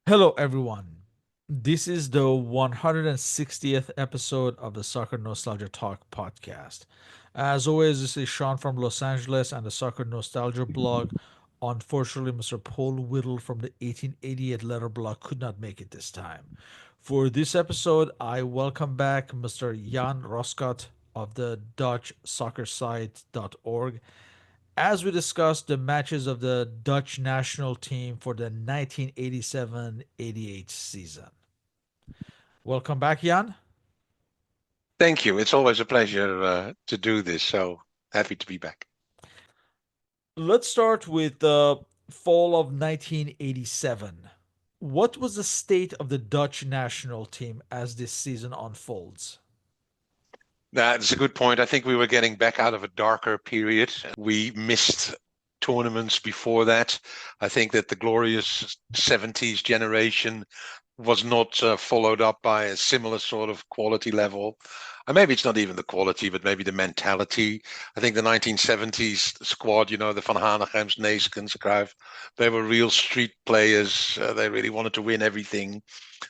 Hello, everyone. This is the 160th episode of the Soccer Nostalgia Talk Podcast. As always, this is Sean from Los Angeles and the Soccer Nostalgia blog. Unfortunately, Mr. Paul Whittle from the 1888 letter blog could not make it this time. For this episode, I welcome back Mr. Jan Roskott of the Dutch soccer site.org as we discuss the matches of the Dutch national team for the 1987-88 season. Welcome back, Jan. Thank you. It's always a pleasure to do this. So happy to be back. Let's start with the fall of 1987. What was the state of the Dutch national team as this season unfolds? That's a good point. I think we were getting back out of a darker period. We missed tournaments before that. I think that the glorious 70s generation was not followed up by a similar sort of quality level. And maybe it's not even the quality, but maybe the mentality. I think the 1970s squad, the Van Hanegems, Neeskens, Cruyff, they were real street players. They really wanted to win everything.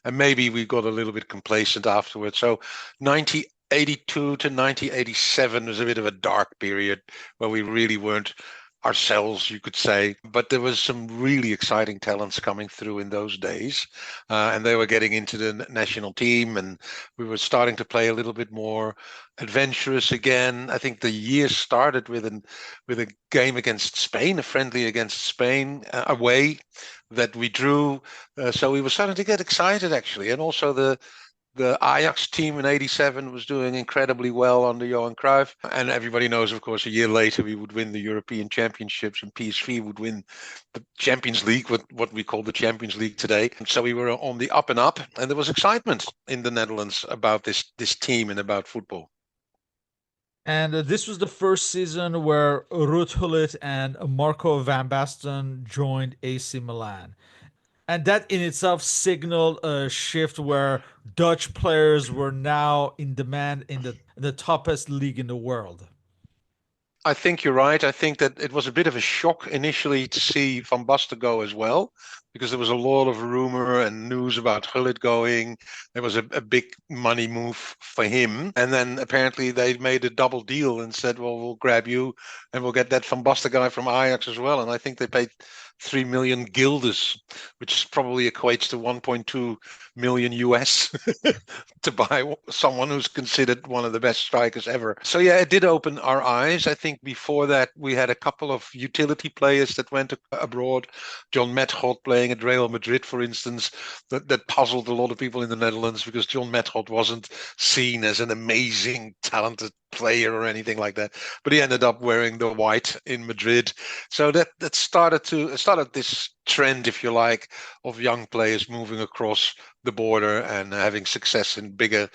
And maybe we got a little bit complacent afterwards. So 1982 to 1987 was a bit of a dark period where we really weren't ourselves, you could say. But there was some really exciting talents coming through in those days, and they were getting into the national team, and we were starting to play a little bit more adventurous again. I think the year started with a game against Spain, a friendly against Spain away that we drew. So we were starting to get excited actually, and also the Ajax team in '87 was doing incredibly well under Johan Cruyff. And everybody knows, of course, a year later we would win the European Championships and PSV would win the Champions League, what we call the Champions League today. So we were on the up and up, and there was excitement in the Netherlands about this team and about football. And this was the first season where Ruud Gullit and Marco van Basten joined AC Milan. And that in itself signaled a shift where Dutch players were now in demand in the toppest league in the world. I think you're right. I think that it was a bit of a shock initially to see Van Basten go as well, because there was a lot of rumor and news about Gullit going. There was a big money move for him. And then apparently they made a double deal and said, well, we'll grab you and we'll get that Van Basten guy from Ajax as well. And I think they paid 3 million guilders, which probably equates to 1.2 million US to buy someone who's considered one of the best strikers ever. So yeah, it did open our eyes. I think before that we had a couple of utility players that went abroad. John Metgod playing at Real Madrid, for instance, that puzzled a lot of people in the Netherlands because John Metgod wasn't seen as an amazing, talented player or anything like that. But he ended up wearing the white in Madrid. So that started this trend, if you like, of young players moving across the border and having success in bigger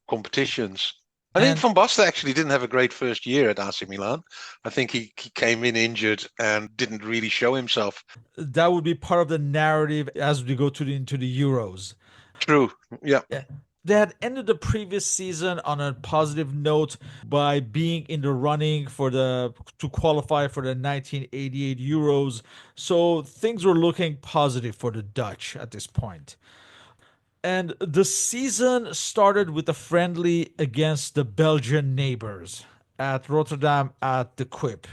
competitions. I think And Van Basten actually didn't have a great first year at AC Milan. I think he came in injured and didn't really show himself. that would be part of the narrative as we go into the Euros. True. Yeah. Yeah. They had ended the previous season on a positive note by being in the running for the to qualify for the 1988 Euros. So things were looking positive for the Dutch at this point. And the season started with a friendly against the Belgian neighbors at Rotterdam at the Quip.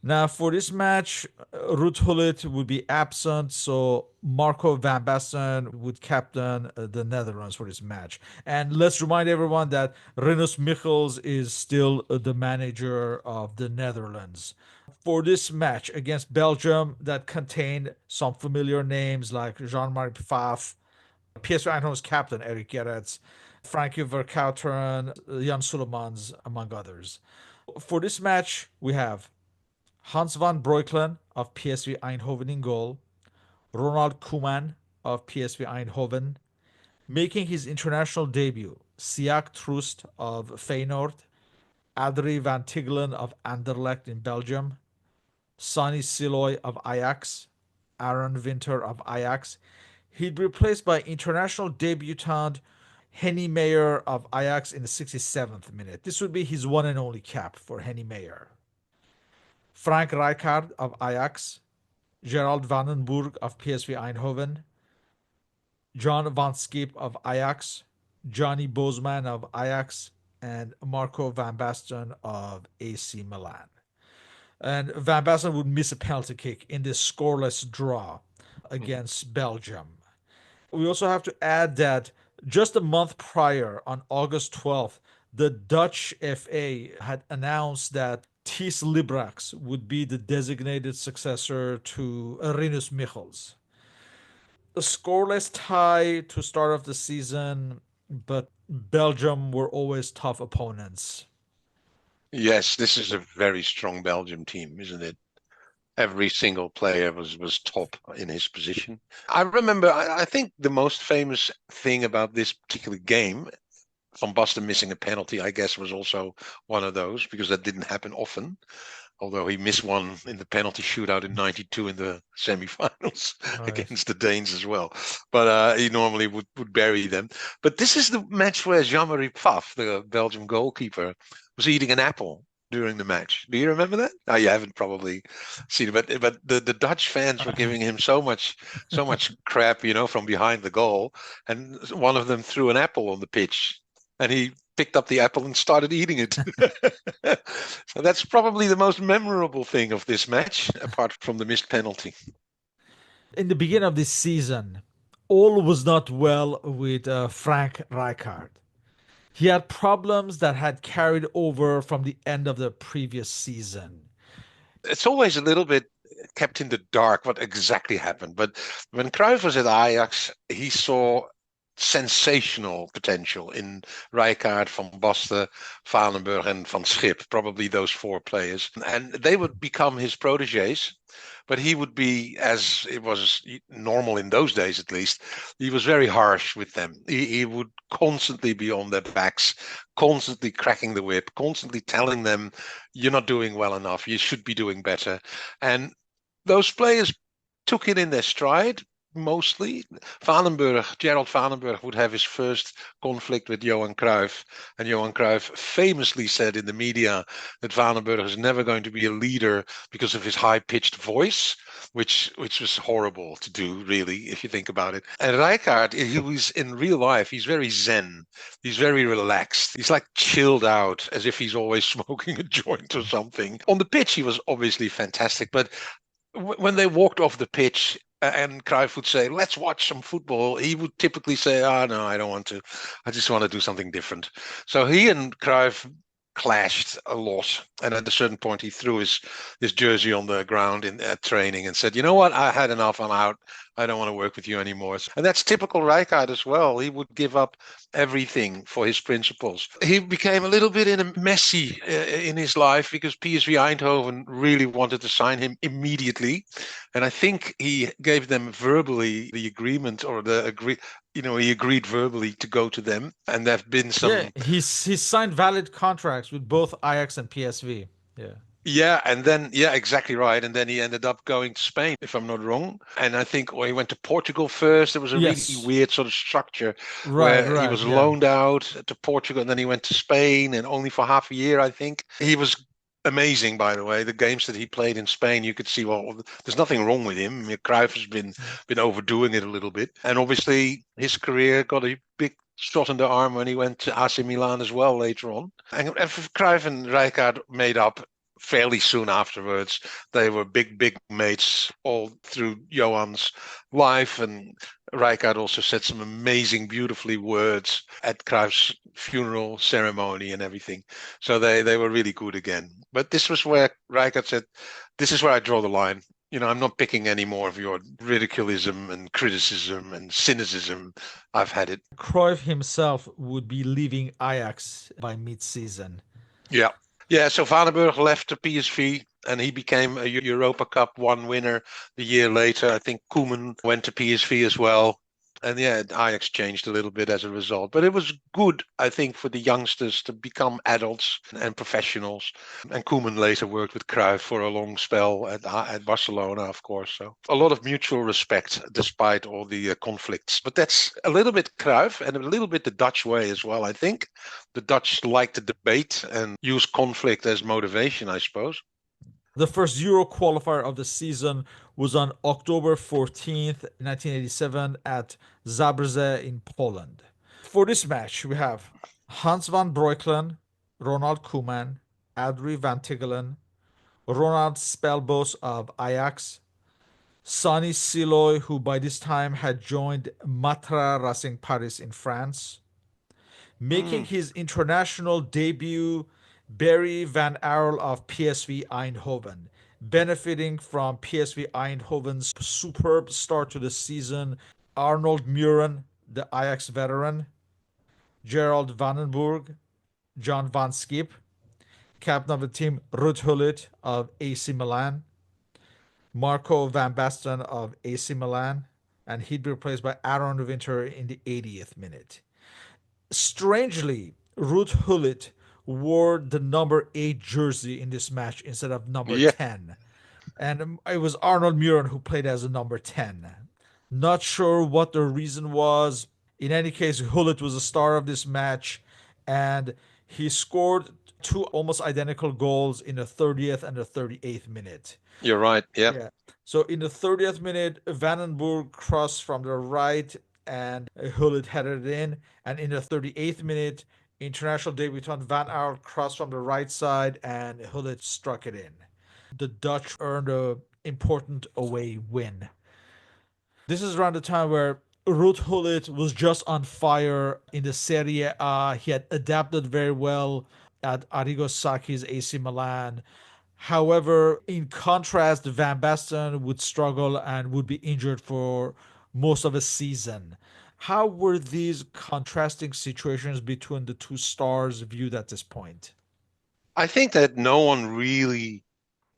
Now, for this match, Ruud Gullit would be absent, so Marco van Basten would captain the Netherlands for this match. And let's remind everyone that Rinus Michels is still the manager of the Netherlands. For this match against Belgium, that contained some familiar names like Jean-Marie Pfaff, PSV Eindhoven's captain Eric Gerrits, Frankie Verkouteren, Jan Sulemans, among others. For this match, we have Hans van Breukelen of PSV Eindhoven in goal, Ronald Koeman of PSV Eindhoven, making his international debut, Siak Troost of Feyenoord, Adrie van Tigelen of Anderlecht in Belgium, Sonny Siloy of Ajax, Aaron Winter of Ajax. He'd be replaced by international debutant Henny Meyer of Ajax in the 67th minute. This would be his one and only cap for Henny Meyer. Frank Rijkaard of Ajax, Gerald Vandenburg of PSV Eindhoven, John van Schip of Ajax, Johnny Bosman of Ajax, and Marco van Basten of AC Milan. And Van Basten would miss a penalty kick in this scoreless draw Mhm. against Belgium. We also have to add that just a month prior, on August 12th, the Dutch FA had announced that Thijs Librax would be the designated successor to Rinus Michels. A scoreless tie to start off the season, but Belgium were always tough opponents. Yes, this is a very strong Belgium team, isn't it? Every single player was top in his position. I remember, I think the most famous thing about this particular game, Van Basten missing a penalty, I guess, was also one of those because that didn't happen often. Although he missed one in the penalty shootout in '92 in the semi-finals Right. against the Danes as well. But he normally would bury them. But this is the match where Jean-Marie Pfaff, the Belgian goalkeeper, was eating an apple during the match. Do you remember that? Oh, you haven't probably seen it, but the Dutch fans were giving him so much crap, from behind the goal, and one of them threw an apple on the pitch, and he picked up the apple and started eating it. So that's probably the most memorable thing of this match, apart from the missed penalty. In the beginning of this season, all was not well with Frank Rijkaard. He had problems that had carried over from the end of the previous season. It's always a little bit kept in the dark what exactly happened. But when Cruyff was at Ajax, he saw sensational potential in Rijkaard, Van Basten, Valenberg, and Van Schip, probably those four players. And they would become his proteges. But he would be, as it was normal in those days at least, he was very harsh with them. He would constantly be on their backs, constantly cracking the whip, constantly telling them, you're not doing well enough, you should be doing better. And those players took it in their stride. Mostly, Gerald Valenberg would have his first conflict with Johan Cruyff, and Johan Cruyff famously said in the media that Valenberg is never going to be a leader because of his high-pitched voice, which was horrible to do, really, if you think about it. And Rijkaard, he was in real life, he's very zen, he's very relaxed, he's like chilled out, as if he's always smoking a joint or something. On the pitch, he was obviously fantastic, but when they walked off the pitch and Cruyff would say, let's watch some football, he would typically say, oh, no, I don't want to. I just want to do something different. So he and Cruyff clashed a lot. And at a certain point, he threw his jersey on the ground in training and said, you know what? I had enough. I'm out. I don't want to work with you anymore. And that's typical Rijkaard as well. He would give up everything for his principles. He became a little bit in a messy in his life because PSV Eindhoven really wanted to sign him immediately. And I think he gave them verbally the agreement or he agreed verbally to go to them. And there have been Yeah, some. he's signed valid contracts with both Ajax and PSV. Yeah. Yeah, and then yeah, exactly right. And then he ended up going to Spain, if I'm not wrong. And I think he went to Portugal first. There was a really Yes. weird sort of structure Right, where he right. was Yeah. loaned out to Portugal, and then he went to Spain, and only for half a year, I think. He was amazing, by the way. The games that he played in Spain, you could see, well, there's nothing wrong with him. I mean, Cruyff has been overdoing it a little bit, and obviously his career got a big shot in the arm when he went to AC Milan as well later on. And Cruyff and Rijkaard made up fairly soon afterwards. They were big mates all through Johan's life, and Rijkaard also said some amazing, beautifully words at Cruyff's funeral ceremony and everything. So they were really good again. But this was where Rijkaard said, "This is where I draw the line. I'm not picking any more of your ridiculism and criticism and cynicism. I've had it." Cruyff himself would be leaving Ajax by mid-season. Yeah. Yeah, so Vaneburg left to PSV and he became a Europa Cup one winner the year later. I think Koeman went to PSV as well. And yeah, Ajax changed a little bit as a result. But it was good, I think, for the youngsters to become adults and professionals. And Koeman later worked with Cruyff for a long spell at Barcelona, of course. So a lot of mutual respect despite all the conflicts. But that's a little bit Cruyff and a little bit the Dutch way as well, I think. The Dutch like to debate and use conflict as motivation, I suppose. The first Euro qualifier of the season was on October 14th, 1987 at Zabrze in Poland. For this match, we have Hans van Breukelen, Ronald Koeman, Adrie van Tigelen, Ronald Spelbos of Ajax, Sonny Siloy, who by this time had joined Matra Racing Paris in France, making Mm. his international debut, Barry Van Arel of PSV Eindhoven, benefiting from PSV Eindhoven's superb start to the season. Arnold Muren, the Ajax veteran, Gerald Vandenberg, John Van Skip, captain of the team Ruud Gullit of AC Milan, Marco van Basten of AC Milan, and he'd be replaced by Aaron Winter in the 80th minute. Strangely, Ruud Gullit wore the number 8 jersey in this match instead of number Yeah, 10. And it was Arnold Muren who played as a number 10. Not sure what the reason was. In any case, Gullit was the star of this match, and he scored two almost identical goals in the 30th and the 38th minute. you're right. Yeah, Yeah. So in the 30th minute, Vandenberg crossed from the right and Hullet headed it in. And in the 38th minute, international debutant Van Aert crossed from the right side and Hullet struck it in. The Dutch earned a important away win. This is around the time where Ruud Gullit was just on fire in the Serie A. He had adapted very well at Arrigo Sacchi's AC Milan. However, in contrast, Van Basten would struggle and would be injured for most of a season. How were these contrasting situations between the two stars viewed at this point? I think that no one really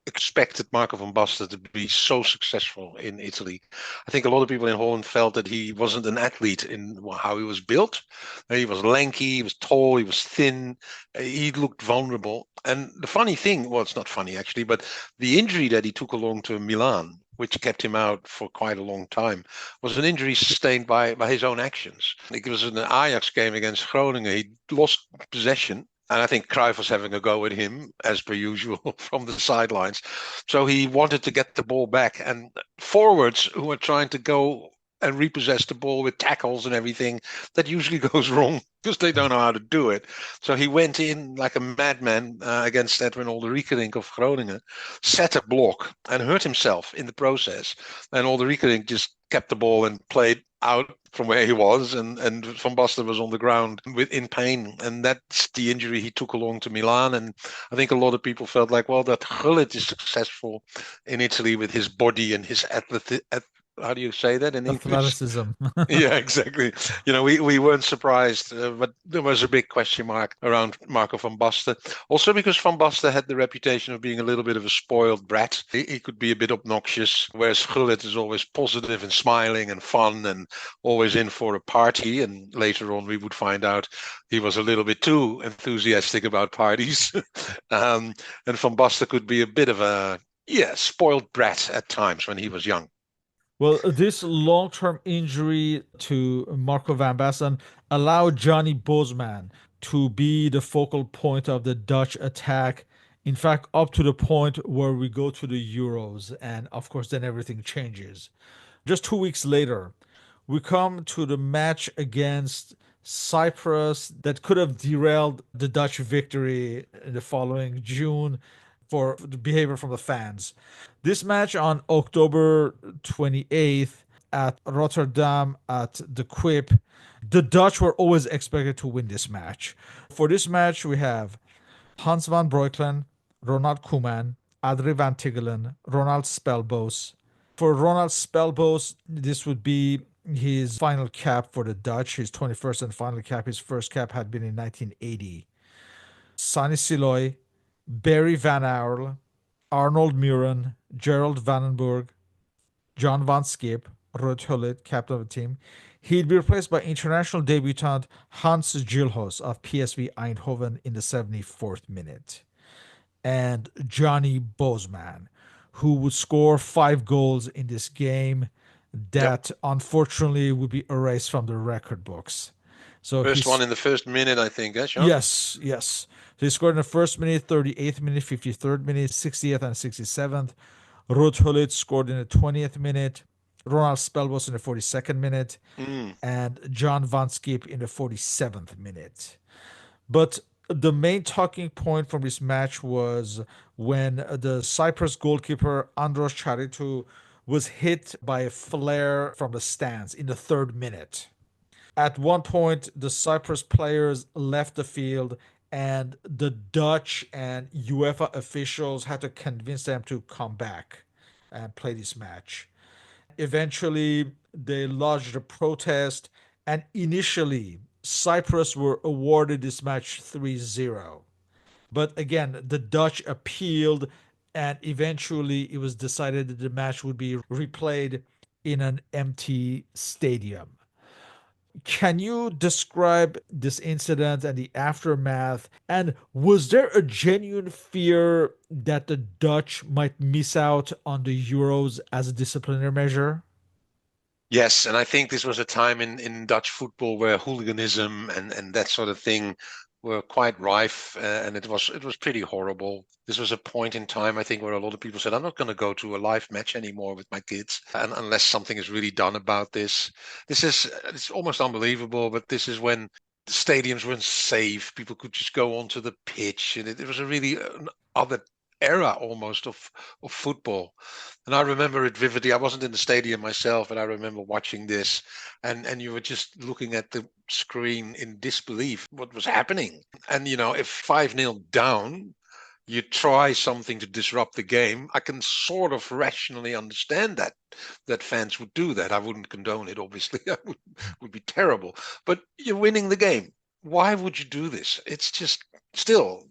expected Marco van Basten to be so successful in Italy. I think a lot of people in Holland felt that he wasn't an athlete in how he was built. He was lanky, he was tall, he was thin, he looked vulnerable. And the funny thing, well, it's not funny actually, but the injury that he took along to Milan, which kept him out for quite a long time, was an injury sustained by his own actions. It was in an Ajax game against Groningen. He lost possession, and I think Cruyff was having a go at him, as per usual, from the sidelines. So he wanted to get the ball back. And forwards who are trying to go and repossess the ball with tackles and everything, that usually goes wrong because they don't know how to do it. So he went in like a madman against Edwin Olderiekerink of Groningen, set a block and hurt himself in the process. And Olderiekerink just kept the ball and played out from where he was, and Van Basten was on the ground in pain, and that's the injury he took along to Milan. And I think a lot of people felt like, well, that Gullit is successful in Italy with his body and his how do you say that in English? Athleticism. Yeah, exactly. We weren't surprised, but there was a big question mark around Marco van Basten. Also because Van Basten had the reputation of being a little bit of a spoiled brat. He could be a bit obnoxious, whereas Gullit is always positive and smiling and fun and always in for a party. And later on, we would find out he was a little bit too enthusiastic about parties. And Van Basten could be a bit of a, yeah, spoiled brat at times when he was young. Well, this long-term injury to Marco van Basten allowed Johnny Bosman to be the focal point of the Dutch attack. In fact, up to the point where we go to the Euros, and of course, then everything changes. Just 2 weeks later, we come to the match against Cyprus that could have derailed the Dutch victory in the following June for the behavior from the fans. This match on October 28th at Rotterdam at the Quip, the Dutch were always expected to win this match. For this match, we have Hans van Breukelen, Ronald Koeman, Adrie van Tigelen, Ronald Spelbos. For Ronald Spelbos, this would be his final cap for the Dutch, his 21st and final cap. His first cap had been in 1980. Sani Siloy, Barry Van Aerle, Arnold Muren, Gerald Vandenberg, John Van Skip, Ruud Gullit, captain of the team. He'd be replaced by international debutant Hans Gilhos of PSV Eindhoven in the 74th minute. And Johnny Bosman, who would score 5 goals in this game Yep. that unfortunately would be erased from the record books. So First one he's in the first minute, I think, Sean? yes, yes. So he scored in the first minute, 38th minute, 53rd minute, 60th and 67th. Ruud Gullit scored in the 20th minute. Ronald Spelbos in the 42nd minute, Mm. and John Van Skip in the 47th minute. But the main talking point from this match was when the Cyprus goalkeeper Andros Charitou was hit by a flare from the stands in the third minute. At one point, the Cyprus players left the field, and the Dutch and UEFA officials had to convince them to come back and play this match. Eventually, they lodged a protest, and initially, Cyprus were awarded this match 3-0. But again, the Dutch appealed, and eventually, it was decided that the match would be replayed in an empty stadium. Can you describe this incident and the aftermath? And was there a genuine fear that the Dutch might miss out on the Euros as a disciplinary measure? Yes, and I think this was a time in Dutch football where hooliganism and that sort of thing were quite rife, and it was pretty horrible. This was a point in time, I think, where a lot of people said, "I'm not going to go to a live match anymore with my kids, and unless something is really done about this." It's almost unbelievable, but this is when the stadiums weren't safe. People could just go onto the pitch, and it was a really other era almost of football. And I remember it vividly. I wasn't in the stadium myself, but I remember watching this, and you were just looking at the screen in disbelief what was happening. And if 5-0 down, you try something to disrupt the game. I can sort of rationally understand that fans would do that. I wouldn't condone it, obviously. That would be terrible. But you're winning the game. Why would you do this? It's just still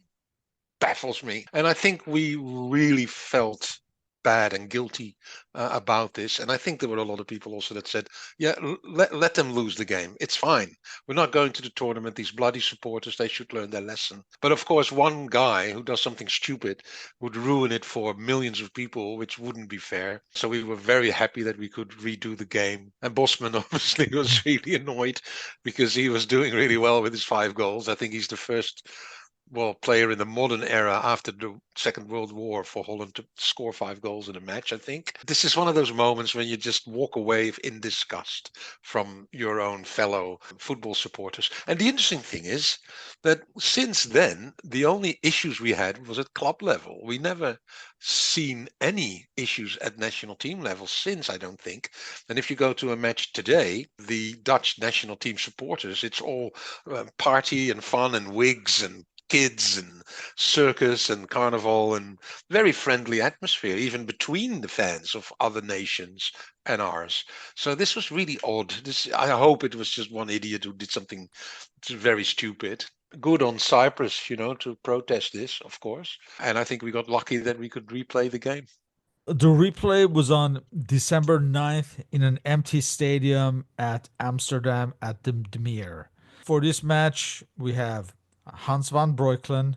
baffles me. And I think we really felt bad and guilty about this. And I think there were a lot of people also that said, yeah, let them lose the game. It's fine. We're not going to the tournament. These bloody supporters, they should learn their lesson. But of course, one guy who does something stupid would ruin it for millions of people, which wouldn't be fair. So we were very happy that we could redo the game. And Bosman obviously was really annoyed because he was doing really well with his 5 goals. I think he's the first player in the modern era after the Second World War for Holland to score 5 goals in a match, I think. This is one of those moments when you just walk away in disgust from your own fellow football supporters. And the interesting thing is that since then, the only issues we had was at club level. We never seen any issues at national team level since, I don't think. And if you go to a match today, the Dutch national team supporters, it's all party and fun and wigs and kids and circus and carnival and very friendly atmosphere, even between the fans of other nations and ours. So this was really odd. I hope it was just one idiot who did something very stupid. Good on Cyprus, to protest this, of course. And I think we got lucky that we could replay the game. The replay was on December 9th in an empty stadium at Amsterdam at the Meer. For this match, we have Hans van Breukelen,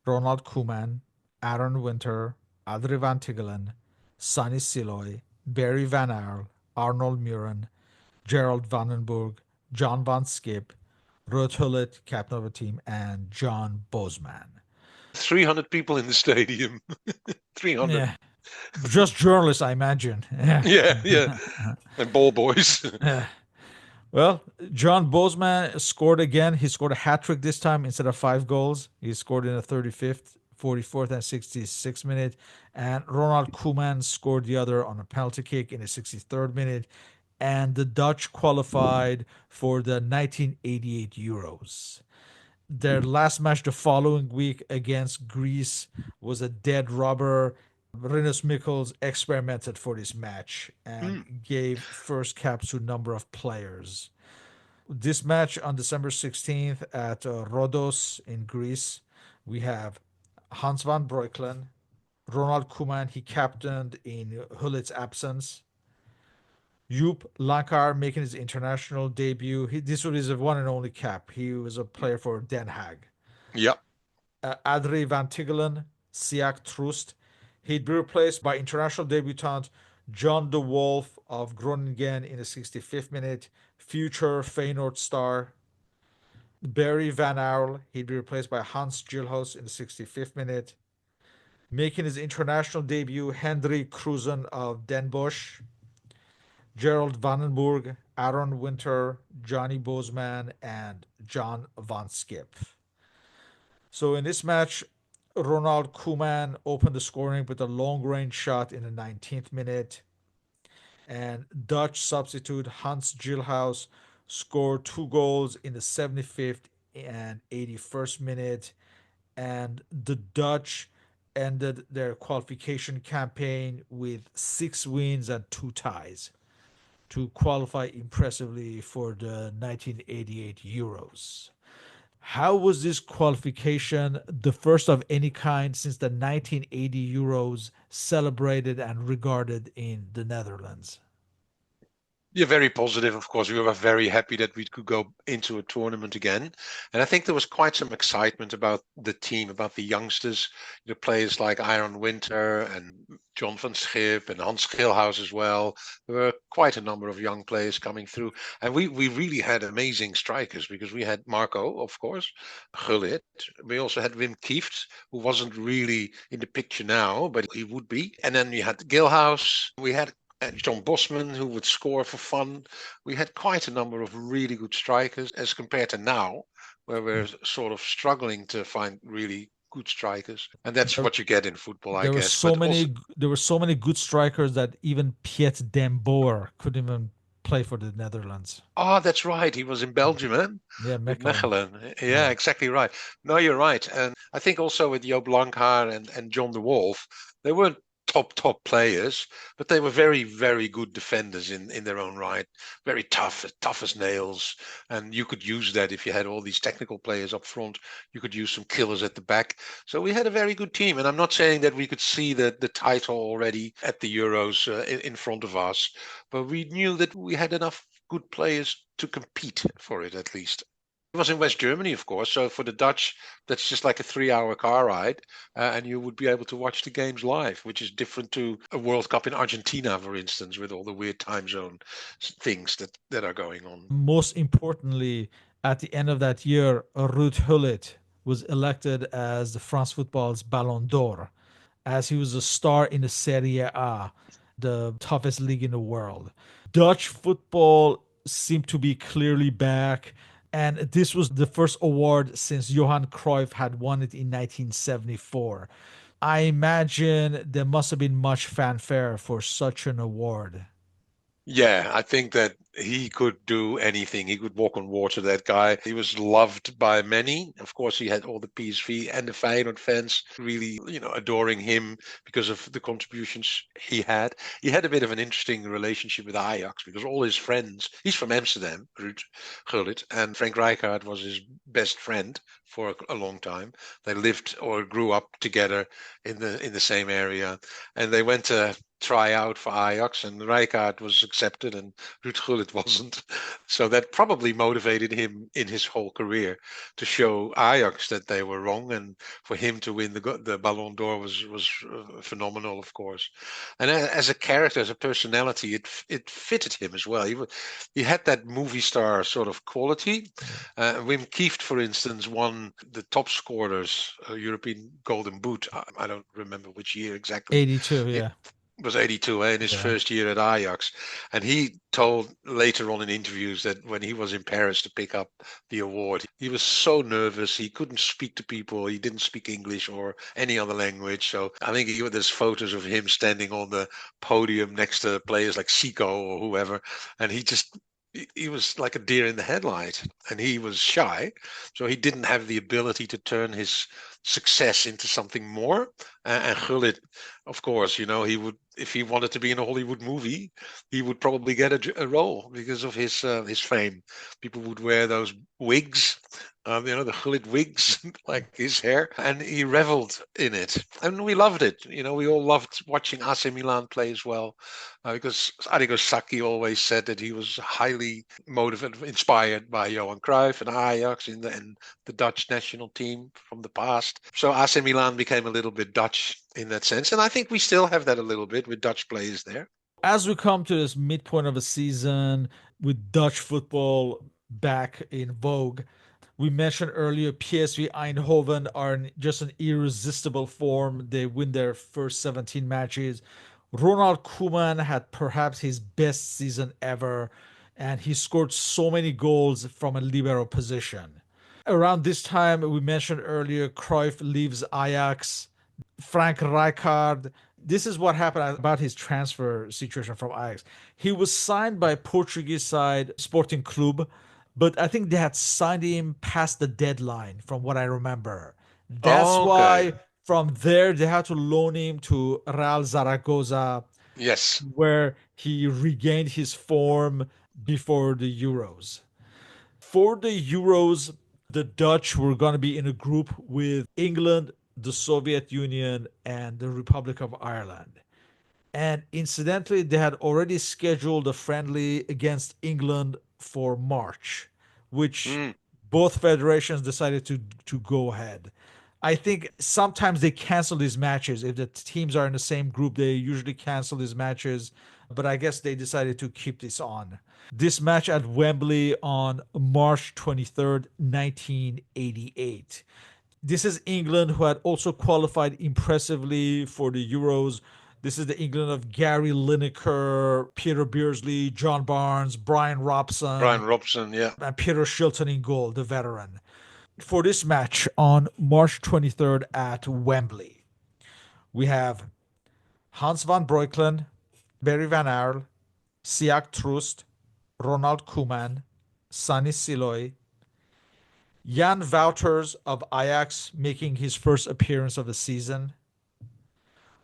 Ronald Koeman, Aaron Winter, Adrie van Tigelen, Sonny Siloy, Barry Van Aerle, Arnold Muren, Gerald Vandenberg, John Van Skip, Ruud Gullit, captain of the team, and John Bosman. 300 people in the stadium. 300. Yeah, just journalists, I imagine. Yeah. Yeah, yeah. And ball boys. Well, John Bosman scored again. He scored a hat trick this time instead of 5 goals. He scored in the 35th, 44th, and 66th minute. And Ronald Koeman scored the other on a penalty kick in the 63rd minute. And the Dutch qualified for the 1988 Euros. Their last match the following week against Greece was a dead rubber. Rinus Michels experimented for this match and gave first caps to a number of players. This match on December 16th at Rhodos in Greece, we have Hans van Breukelen, Ronald Koeman, he captained in Hullit's absence. Joop Lankar making his international debut. This was his one and only cap. He was a player for Den Haag. Yep. Adrie van Tigelen, Siak Troost. He'd be replaced by international debutant John de Wolf of Groningen in the 65th minute, future Feyenoord star. Barry Van Aarle, he'd be replaced by Hans Gilhus in the 65th minute. Making his international debut, Hendrik Krusen of Den Bosch, Gerald Vandenberg, Aaron Winter, Johnny Bozeman, and John Van Skip. So in this match, Ronald Koeman opened the scoring with a long range shot in the 19th minute, and Dutch substitute Hans Gilhaus scored two goals in the 75th and 81st minute, and the Dutch ended their qualification campaign with 6 wins and 2 ties to qualify impressively for the 1988 Euros. How was this qualification the first of any kind since the 1980 Euros celebrated and regarded in the Netherlands? Yeah, very positive, of course. We were very happy that we could go into a tournament again. And I think there was quite some excitement about the team, about the youngsters, players like Aaron Winter and John van Schip and Hans Schilhaus as well. There were quite a number of young players coming through. And we really had amazing strikers because we had Marco, of course, Gullit. We also had Wim Kieft, who wasn't really in the picture now, but he would be. And then we had Gilhaus. We had John Bosman, who would score for fun. We had quite a number of really good strikers as compared to now, where we're sort of struggling to find really good strikers. And that's There, what you get in football, I there were guess. so But also, many there were so many good strikers that even Piet Den Boer couldn't even play for the Netherlands. oh, that's right. He was in Belgium, eh? Yeah, With Mechelen. Mechelen. Yeah, Yeah. exactly right. No, you're right. And I think also with Joop Lankaar and John de Wolf, they weren't top players, but they were very, very good defenders in their own right. Very tough as nails. And you could use that if you had all these technical players up front. You could use some killers at the back. So we had a very good team. And I'm not saying that we could see the title already at the Euros in front of us, but we knew that we had enough good players to compete for it at least. It was in West Germany, of course. So for the Dutch, that's just like a 3 hour car ride, and you would be able to watch the games live, which is different to a World Cup in Argentina, for instance, with all the weird time zone things that are going on. Most importantly, at the end of that year, Ruud Gullit was elected as the France football's Ballon d'Or, as he was a star in the Serie A, the toughest league in the world. Dutch football seemed to be clearly back, and this was the first award since Johan Cruyff had won it in 1974. I imagine there must have been much fanfare for such an award. Yeah, I think that he could do anything. He could walk on water, that guy. He was loved by many. Of course, he had all the PSV and the Feyenoord fans really, adoring him because of the contributions he had. He had a bit of an interesting relationship with Ajax because all his friends, he's from Amsterdam, Ruud Gullit, and Frank Rijkaard was his best friend for a long time. They lived or grew up together in the same area, and they went to try out for Ajax, and Rijkaard was accepted and Ruud Gullit wasn't. So that probably motivated him in his whole career to show Ajax that they were wrong, and for him to win the Ballon d'Or was phenomenal, of course. And as a character, as a personality, it fitted him as well. He had that movie star sort of quality. Wim Kieft, for instance, won the top scorers European Golden Boot. I don't remember which year exactly. 82, It yeah. was 82 in his Yeah. first year at Ajax. And he told later on in interviews that when he was in Paris to pick up the award, he was so nervous. He couldn't speak to people. He didn't speak English or any other language. So I think there's photos of him standing on the podium next to players like Zico or whoever. And he was like a deer in the headlight, and he was shy. So he didn't have the ability to turn his success into something more. And Gullit, of course, he would, if he wanted to be in a Hollywood movie, he would probably get a role because of his fame. People would wear those wigs, the Gullit wigs, like his hair, and he reveled in it, and we loved it. We all loved watching AC Milan play as well, because Arrigo Sacchi always said that he was highly motivated, inspired by Johan Cruyff and Ajax and the Dutch national team from the past. So AC Milan became a little bit Dutch in that sense. And I think we still have that a little bit with Dutch players there. As we come to this midpoint of a season with Dutch football back in vogue, We mentioned earlier PSV Eindhoven are in just an irresistible form. They win their first 17 matches. Ronald Koeman had perhaps his best season ever, and he scored so many goals from a libero position. Around this time, we mentioned earlier, Cruyff leaves Ajax. Frank Rijkaard. This is what happened about his transfer situation from Ajax. He was signed by Portuguese side Sporting Club, but I think they had signed him past the deadline, from what I remember. That's Okay. why from there they had to loan him to Real Zaragoza, Yes. where he regained his form before the Euros. For the Euros, the Dutch were going to be in a group with England, the Soviet Union, and the Republic of Ireland. And incidentally, they had already scheduled a friendly against England for March, which Mm. both federations decided to go ahead. I think sometimes they cancel these matches. If the teams are in the same group, they usually cancel these matches. But I guess they decided to keep this on. This match at Wembley on March 23rd, 1988. This is England, who had also qualified impressively for the Euros. This is the England of Gary Lineker, Peter Beardsley, John Barnes, Brian Brian Robson, Robson, yeah. and Peter Shilton in goal, the veteran. For this match on March 23rd at Wembley, we have Hans van Breukelen, Barry Van Aerle, Siak Troost, Ronald Koeman, Sunny Siloy, Jan Wouters of Ajax making his first appearance of the season,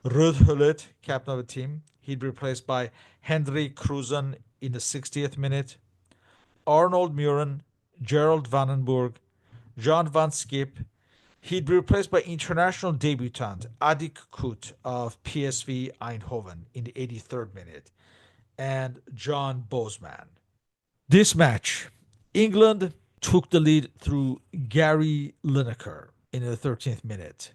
Ruud Gullit, captain of the team. He'd be replaced by Henry Cruzen in the 60th minute, Arnold Muren, Gerald Vandenberg, John Van Skip. He'd be replaced by international debutant Adik Kut of PSV Eindhoven in the 83rd minute, and John Bozeman. This match, England took the lead through Gary Lineker in the 13th minute.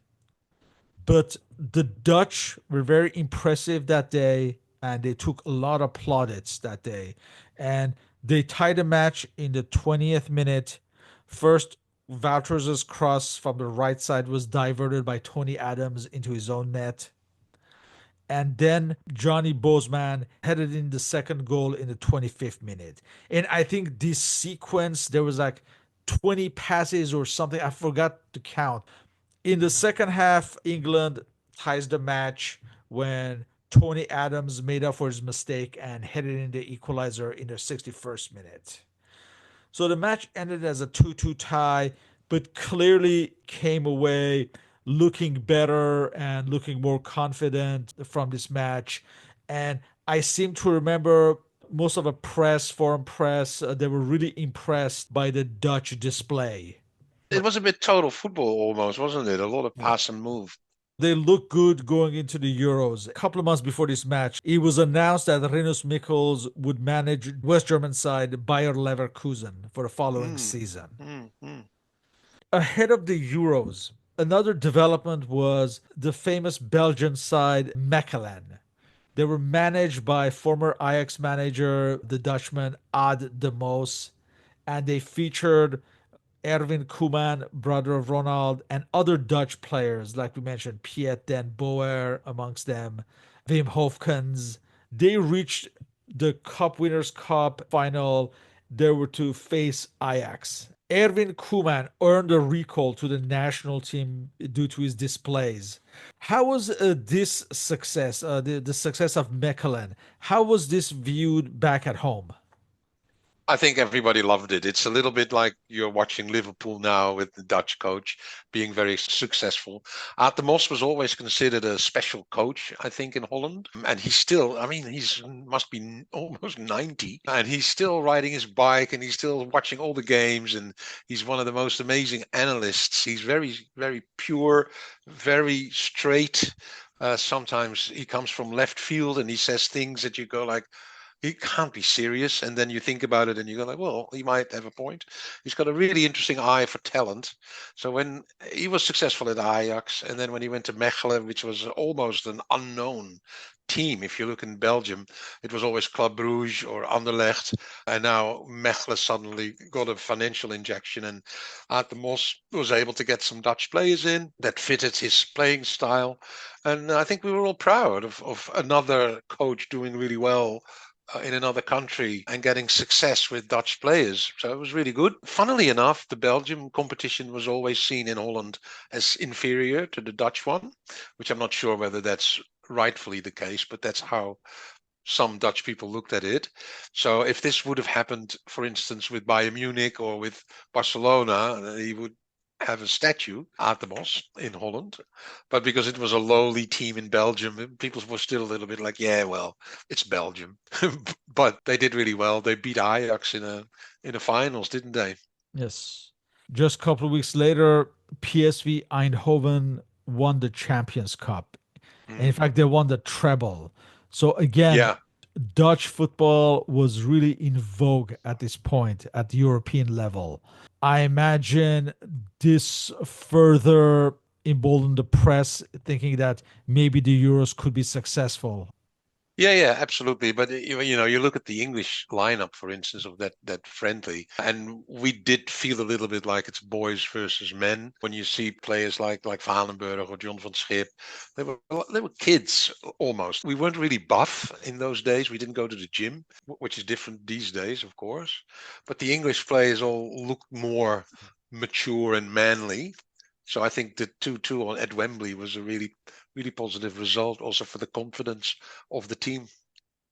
But the Dutch were very impressive that day, and they took a lot of plaudits that day. And they tied the match in the 20th minute. First, Wouters' cross from the right side was diverted by Tony Adams into his own net. And then Johnny Bozeman headed in the second goal in the 25th minute. And I think this sequence, there was like 20 passes or something. I forgot to count. In the second half, England ties the match when Tony Adams made up for his mistake and headed in the equalizer in the 61st minute. So the match ended as a 2-2 tie, but clearly came away looking better and looking more confident from this match. And I seem to remember most of the press, foreign press, they were really impressed by the Dutch display. It was a bit total football almost, wasn't it? A lot of pass and move. They look good going into the Euros. A couple of months before this match, it was announced that Rinus Michels would manage West German side Bayer Leverkusen for the following Mm, season. mm, mm. Ahead of the Euros, another development was the famous Belgian side Mechelen. They were managed by former Ajax manager, the Dutchman Ad de Moos, and they featured Erwin Koeman, brother of Ronald, and other Dutch players, like we mentioned, Piet den Boer amongst them, Wim Hofkens. They reached the Cup Winners' Cup final. They were to face Ajax. Erwin Koeman earned a recall to the national team due to his displays. How was this success, the success of Mechelen, how was this viewed back at home? I think everybody loved it. It's a little bit like you're watching Liverpool now with the Dutch coach being very successful. Art de Mos was always considered a special coach, I think, in Holland. And he's still, I mean, he's must be almost 90 and he's still riding his bike and he's still watching all the games. And he's one of the most amazing analysts. He's very, very pure, very straight. Sometimes he comes from left field and he says things that you go like, he can't be serious. And then you think about it and you go like, well, he might have a point. He's got a really interesting eye for talent. So when he was successful at Ajax, and then when he went to Mechelen, which was almost an unknown team. If you look in Belgium, it was always Club Brugge or Anderlecht. And now Mechelen suddenly got a financial injection, and Art de Mos was able to get some Dutch players in that fitted his playing style. And I think we were all proud of another coach doing really well in another country and getting success with Dutch players. So it was really good. Funnily enough, the Belgium competition was always seen in Holland as inferior to the Dutch one, which I'm not sure whether that's rightfully the case, but that's how some Dutch people looked at it. So if this would have happened, for instance, with Bayern Munich or with Barcelona, he would have a statue, Atemos, in Holland. But because it was a lowly team in Belgium, people were still a little bit like, yeah, well, it's Belgium. But they did really well. They beat Ajax in a finals, didn't they? Yes. Just a couple of weeks later, PSV Eindhoven won the Champions Cup. And in Mm. fact, they won the treble. So again, Yeah. Dutch football was really in vogue at this point at the European level. I imagine this further emboldened the press, thinking that maybe the Euros could be successful. Yeah, absolutely. But you look at the English lineup, for instance, of that friendly, and we did feel a little bit like it's boys versus men when you see players like Valenberg or John van Schip. They were kids almost. We weren't really buff in those days. We didn't go to the gym, which is different these days, of course. But the English players all look more mature and manly. So I think the 2-2 at Wembley was a really positive result also for the confidence of the team.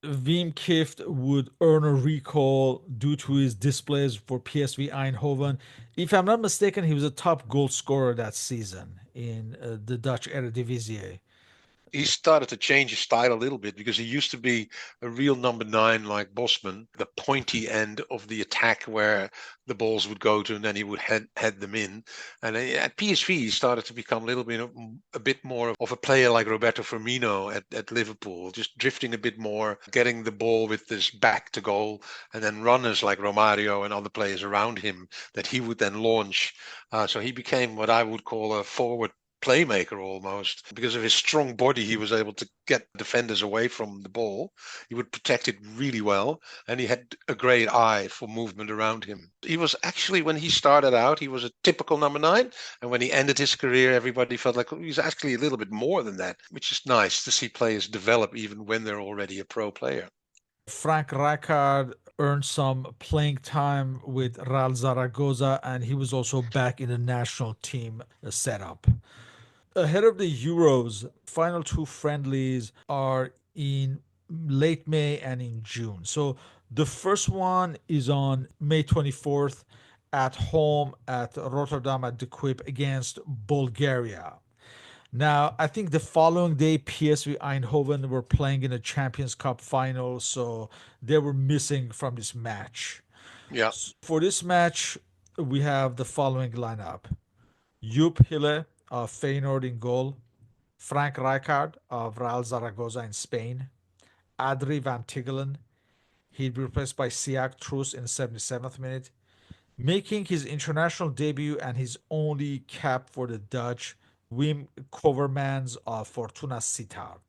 Wim Kift would earn a recall due to his displays for PSV Eindhoven. If I'm not mistaken, he was a top goal scorer that season in the Dutch Eredivisie. He started to change his style a little bit because he used to be a real number nine like Bosman, the pointy end of the attack where the balls would go to and then he would head them in. And at PSV, he started to become a little bit a bit more of a player like Roberto Firmino at Liverpool, just drifting a bit more, getting the ball with this back to goal, and then runners like Romario and other players around him that he would then launch. So he became what I would call a forward playmaker almost. Because of his strong body, he was able to get defenders away from the ball. He would protect it really well, and he had a great eye for movement around him. He was actually, when he started out, he was a typical number nine, and when he ended his career, everybody felt like he's actually a little bit more than that, which is nice to see players develop even when they're already a pro player. Frank Rijkaard earned some playing time with Real Zaragoza, and he was also back in the national team setup. Ahead of the Euros, final two friendlies are in late May and in June. So the first one is on May 24th at home at Rotterdam at the Quip against Bulgaria. Now, I think the following day, PSV Eindhoven were playing in the Champions Cup final, so they were missing from this match. Yeah, For this match, we have the following lineup: Joop Hille of Feyenoord in goal, Frank Rijkaard of Real Zaragoza in Spain, Adrie van Tigelen. He'd be replaced by Siak Trus in the 77th minute, making his international debut and his only cap for the Dutch, Wim Kovermans of Fortuna Sittard.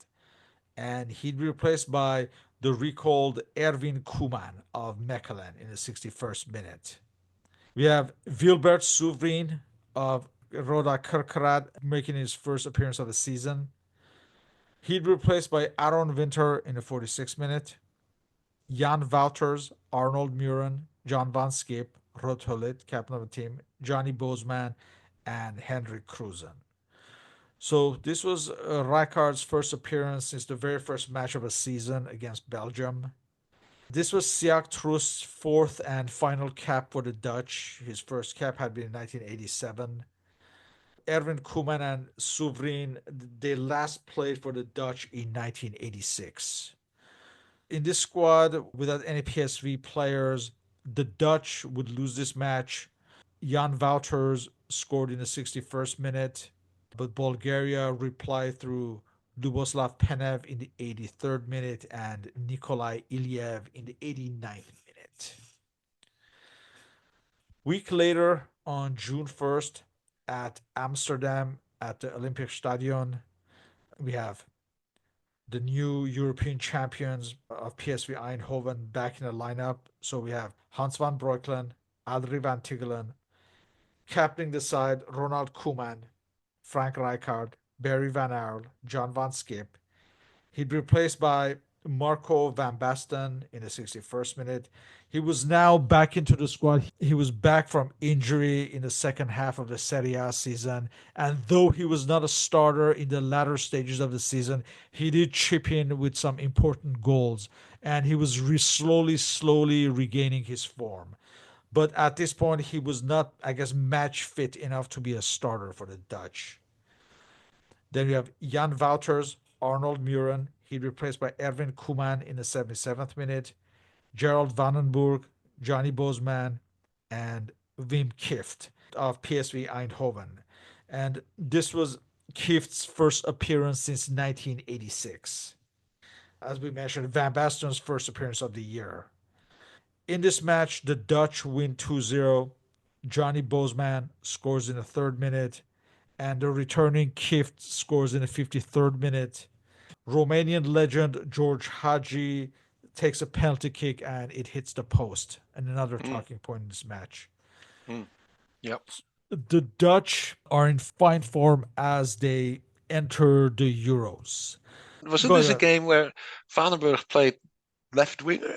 And he'd be replaced by the recalled Erwin Koeman of Mechelen in the 61st minute. We have Wilbert Souvrin of Roda Kerkrade making his first appearance of the season. He'd be replaced by Aaron Winter in the 46th minute. Jan Wouters, Arnold Muren, John Van Skip, Rod Hullet, captain of the team, Johnny Bozeman, and Henrik Kruzen. So this was Rijkaard's first appearance since the very first match of the season against Belgium. This was Siak Trust's fourth and final cap for the Dutch. His first cap had been in 1987. Erwin Koeman and Souvrin, they last played for the Dutch in 1986. In this squad, without any PSV players, the Dutch would lose this match. Jan Wouters scored in the 61st minute, but Bulgaria replied through Luboslav Penev in the 83rd minute, and Nikolai Ilyev in the 89th minute. Week later, on June 1st, at Amsterdam at the Olympic Stadion, we have the new European champions of PSV Eindhoven back in the lineup. So we have Hans van Breukelen, Adrie van Tigelen, captaining the side, Ronald Koeman, Frank Rijkaard, Barry Van Aerle, John Van Skip. He'd be replaced by Marco Van Basten in the 61st minute. He was now back into the squad. He was back from injury in the second half of the Serie A season. And though he was not a starter in the latter stages of the season, he did chip in with some important goals. And he was slowly regaining his form. But at this point, he was not, I guess, match fit enough to be a starter for the Dutch. Then we have Jan Wouters, Arnold Muren. He replaced by Erwin Koeman in the 77th minute. Gerald Vandenburg, Johnny Bosman, and Wim Kift of PSV Eindhoven. And this was Kift's first appearance since 1986. As we mentioned, Van Basten's first appearance of the year. In this match, the Dutch win 2-0. Johnny Bosman scores in the third minute, and the returning Kift scores in the 53rd minute. Romanian legend George Hagi takes a penalty kick and it hits the post. And another Mm, talking point in this match. mm, yep. The Dutch are in fine form as they enter the Euros. Wasn't Go this a ahead. game where Vandenberg played left winger?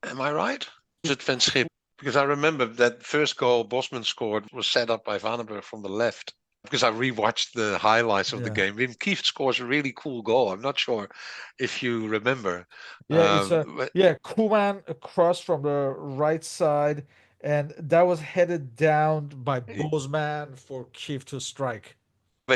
Am I right? Was it Van Schip? Because I remember that first goal Bosman scored was set up by Vandenberg from the left. Because I rewatched the highlights of the Yeah. game. Wim Kieft scores a really cool goal. I'm not sure if you remember. Yeah, it's a But yeah, Kuman across from the right side, and that was headed down by Bosman for Kiev to strike.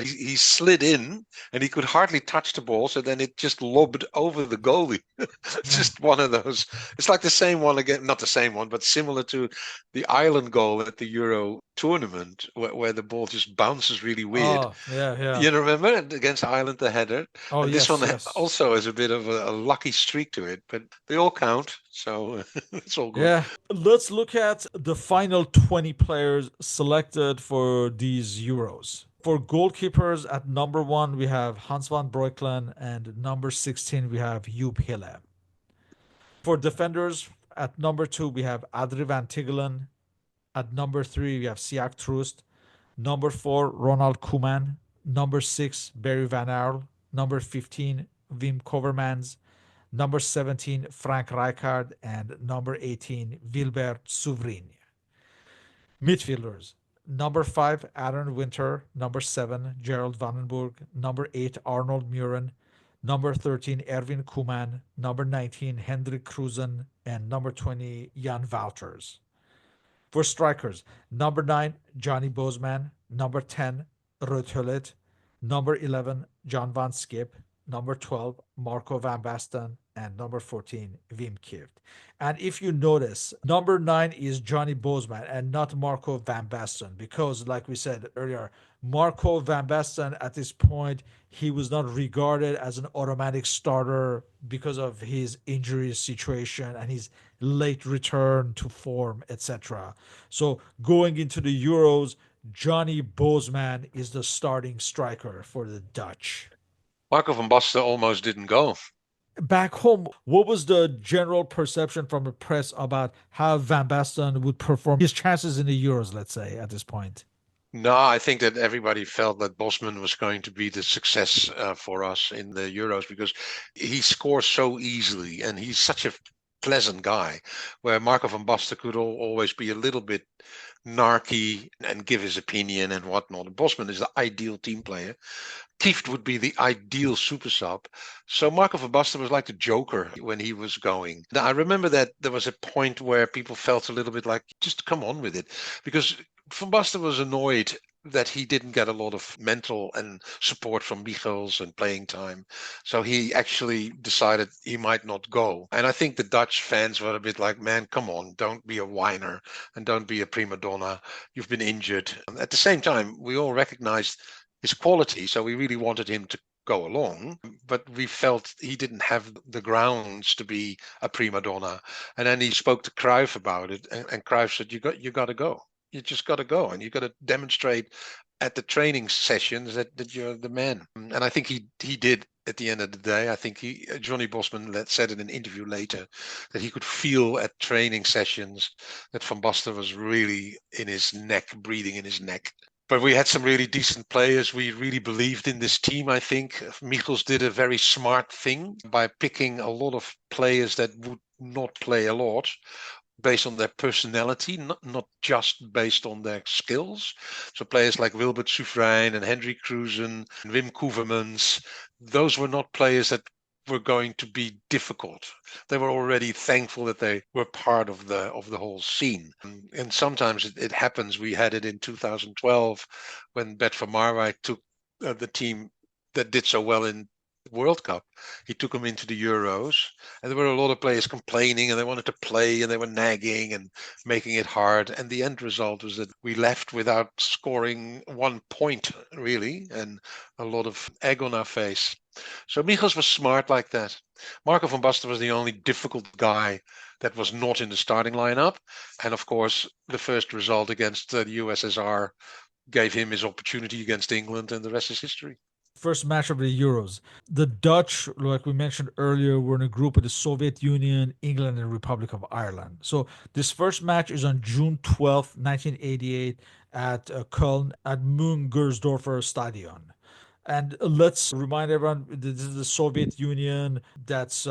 he slid in and he could hardly touch the ball, so then it just lobbed over the goalie. It's Yeah. just one of those. It's like the same one again, not the same one, but similar to the Ireland goal at the Euro tournament, where the ball just bounces really weird. Oh, yeah, yeah. You remember against Ireland, the header, Oh, and this one yes, yes. also has a bit of a lucky streak to it, but they all count, so it's all good. Yeah. Let's look at the final 20 players selected for these Euros. For goalkeepers, at number one, we have Hans van Breukelen, and number 16, we have Joop Hille. For defenders, at number two, we have Adrie van Tigelen. At number three, we have Siak Troost. Number four, Ronald Koeman. Number six, Barry Van Aerle. Number 15, Wim Kovermans. Number 17, Frank Rijkaard. And number 18, Wilbert Souvrin. Midfielders. Number 5, Aaron Winter. Number 7, Gerald Vandenburg. Number 8, Arnold Muren. Number 13, Erwin Koeman. Number 19, Hendrik Kruzen. And number 20, Jan Wouters. For strikers, number 9, Johnny Bosman. Number 10, Ruud Gullit. Number 11, John Van Skip. Number 12, Marco Van Basten. And number 14, Wim Kieft. And if you notice, number 9 is Johnny Bosman and not Marco Van Basten because, like we said earlier, Marco Van Basten at this point, he was not regarded as an automatic starter because of his injury situation and his late return to form, etc. So going into the Euros, Johnny Bosman is the starting striker for the Dutch. Marco van Basten almost didn't go. Back home, what was the general perception from the press about how Van Basten would perform his chances in the Euros, let's say, at this point? No, I think that everybody felt that Bosman was going to be the success for us in the Euros because he scores so easily and he's such a pleasant guy. Where Marco van Basten could always be a little bit narky and give his opinion and whatnot. Bosman is the ideal team player. Kieft would be the ideal super sub. So Marco van Basten was like the Joker when he was going. Now, I remember that there was a point where people felt a little bit like, just come on with it. Because Van Basten was annoyed that he didn't get a lot of mental and support from Michels and playing time. So he actually decided he might not go. And I think the Dutch fans were a bit like, man, come on, don't be a whiner and don't be a prima donna. You've been injured. At the same time, we all recognized his quality. So we really wanted him to go along, but we felt he didn't have the grounds to be a prima donna. And then he spoke to Cruyff about it, and Cruyff said, "You got to go. You just got to go, and you got to demonstrate at the training sessions that you're the man." And I think he did. At the end of the day, I think Johnny Bosman said in an interview later that he could feel at training sessions that Van Basten was really in his neck, breathing in his neck. But we had some really decent players. We really believed in this team, I think. Michels did a very smart thing by picking a lot of players that would not play a lot based on their personality, not just based on their skills. So players like Wilbert Soufrein and Henry Cruzen and Wim Koevermans, those were not players that were going to be difficult. They were already thankful that they were part of the whole scene. And sometimes it happens. We had it in 2012 when Bert van Marwijk took the team that did so well in World Cup. He took them into the Euros, and there were a lot of players complaining, and they wanted to play, and they were nagging and making it hard. And the end result was that we left without scoring 1 point, really, and a lot of egg on our face. So Michels was smart like that. Marco van Basten was the only difficult guy that was not in the starting lineup. And of course, the first result against the USSR gave him his opportunity against England, and the rest is history. First match of the Euros. The Dutch, like we mentioned earlier, were in a group with the Soviet Union, England, and Republic of Ireland. So this first match is on June 12th, 1988 at Köln at Müngersdorfer Stadion. And let's remind everyone, this is the Soviet Union that's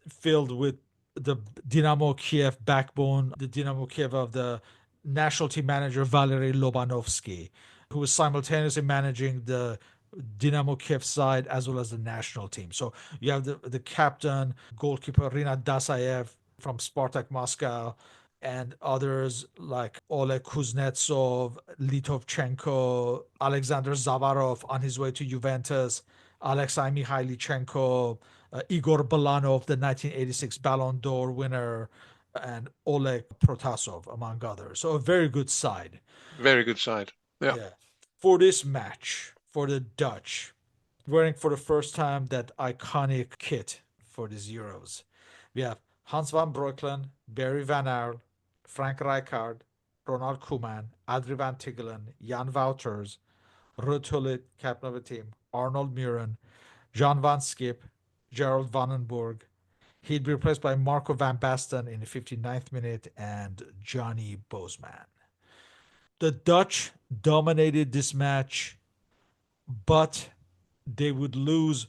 filled with the Dynamo Kiev backbone, the Dynamo Kiev of the national team manager Valery Lobanovsky, who was simultaneously managing the Dynamo Kiev side as well as the national team. So you have the captain, goalkeeper Rinat Dasayev from Spartak Moscow, and others like Oleg Kuznetsov, Litovchenko, Alexander Zavarov on his way to Juventus, Alexei Mikhailichenko, Igor Balanov, the 1986 Ballon d'Or winner, and Oleg Protasov, among others. So a very good side. Very good side. Yeah. Yeah. For this match, for the Dutch, wearing for the first time that iconic kit for these Euros, we have Hans van Breukelen, Barry van Aerle, Frank Rijkaard, Ronald Koeman, Adrie van Tichelen, Jan Wouters, Ruud Gullit, captain of the team, Arnold Muren, John van Schip, Gerald Vandenberg. He'd be replaced by Marco van Basten in the 59th minute and Johnny Bosman. The Dutch dominated this match, but they would lose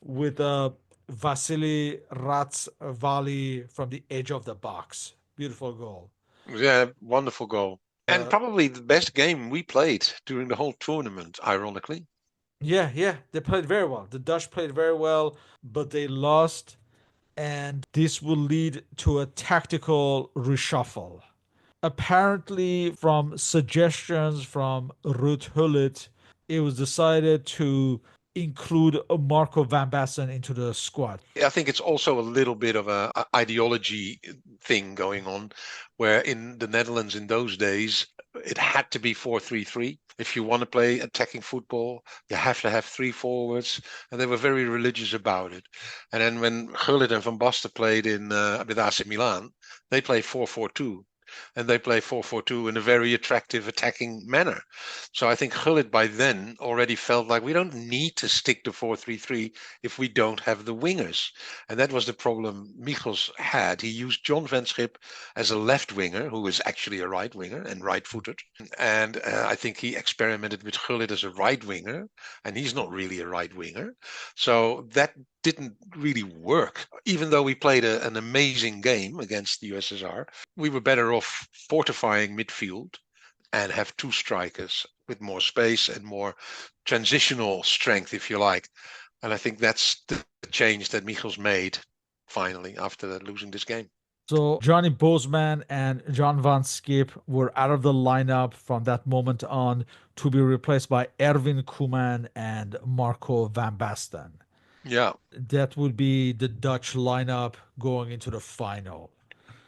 with a Vasily Ratsvali from the edge of the box. Beautiful goal. Yeah, wonderful goal. And probably the best game we played during the whole tournament, ironically. Yeah, they played very well. The Dutch played very well, but they lost, and this will lead to a tactical reshuffle. Apparently, from suggestions from Ruud Gullit, it was decided to include Marco van Basten into the squad. I think it's also a little bit of a ideology thing going on, where in the Netherlands in those days, it had to be 4-3-3. If you want to play attacking football, you have to have three forwards, and they were very religious about it. And then when Gullit and Van Basten played in with AC Milan, they played 4-4-2. And they play 4-4-2 in a very attractive attacking manner. So I think Gullit by then already felt like we don't need to stick to 4-3-3 if we don't have the wingers. And that was the problem Michels had. He used John van Schip as a left winger, who is actually a right winger and right-footed. And I think he experimented with Gullit as a right winger, and he's not really a right winger. So that didn't really work. Even though we played an amazing game against the USSR, we were better off fortifying midfield and have two strikers with more space and more transitional strength, if you like. And I think that's the change that Michels made finally after losing this game. So Johnny Bosman and John van Schip were out of the lineup from that moment on to be replaced by Erwin Koeman and Marco van Basten. Yeah. That would be the Dutch lineup going into the final.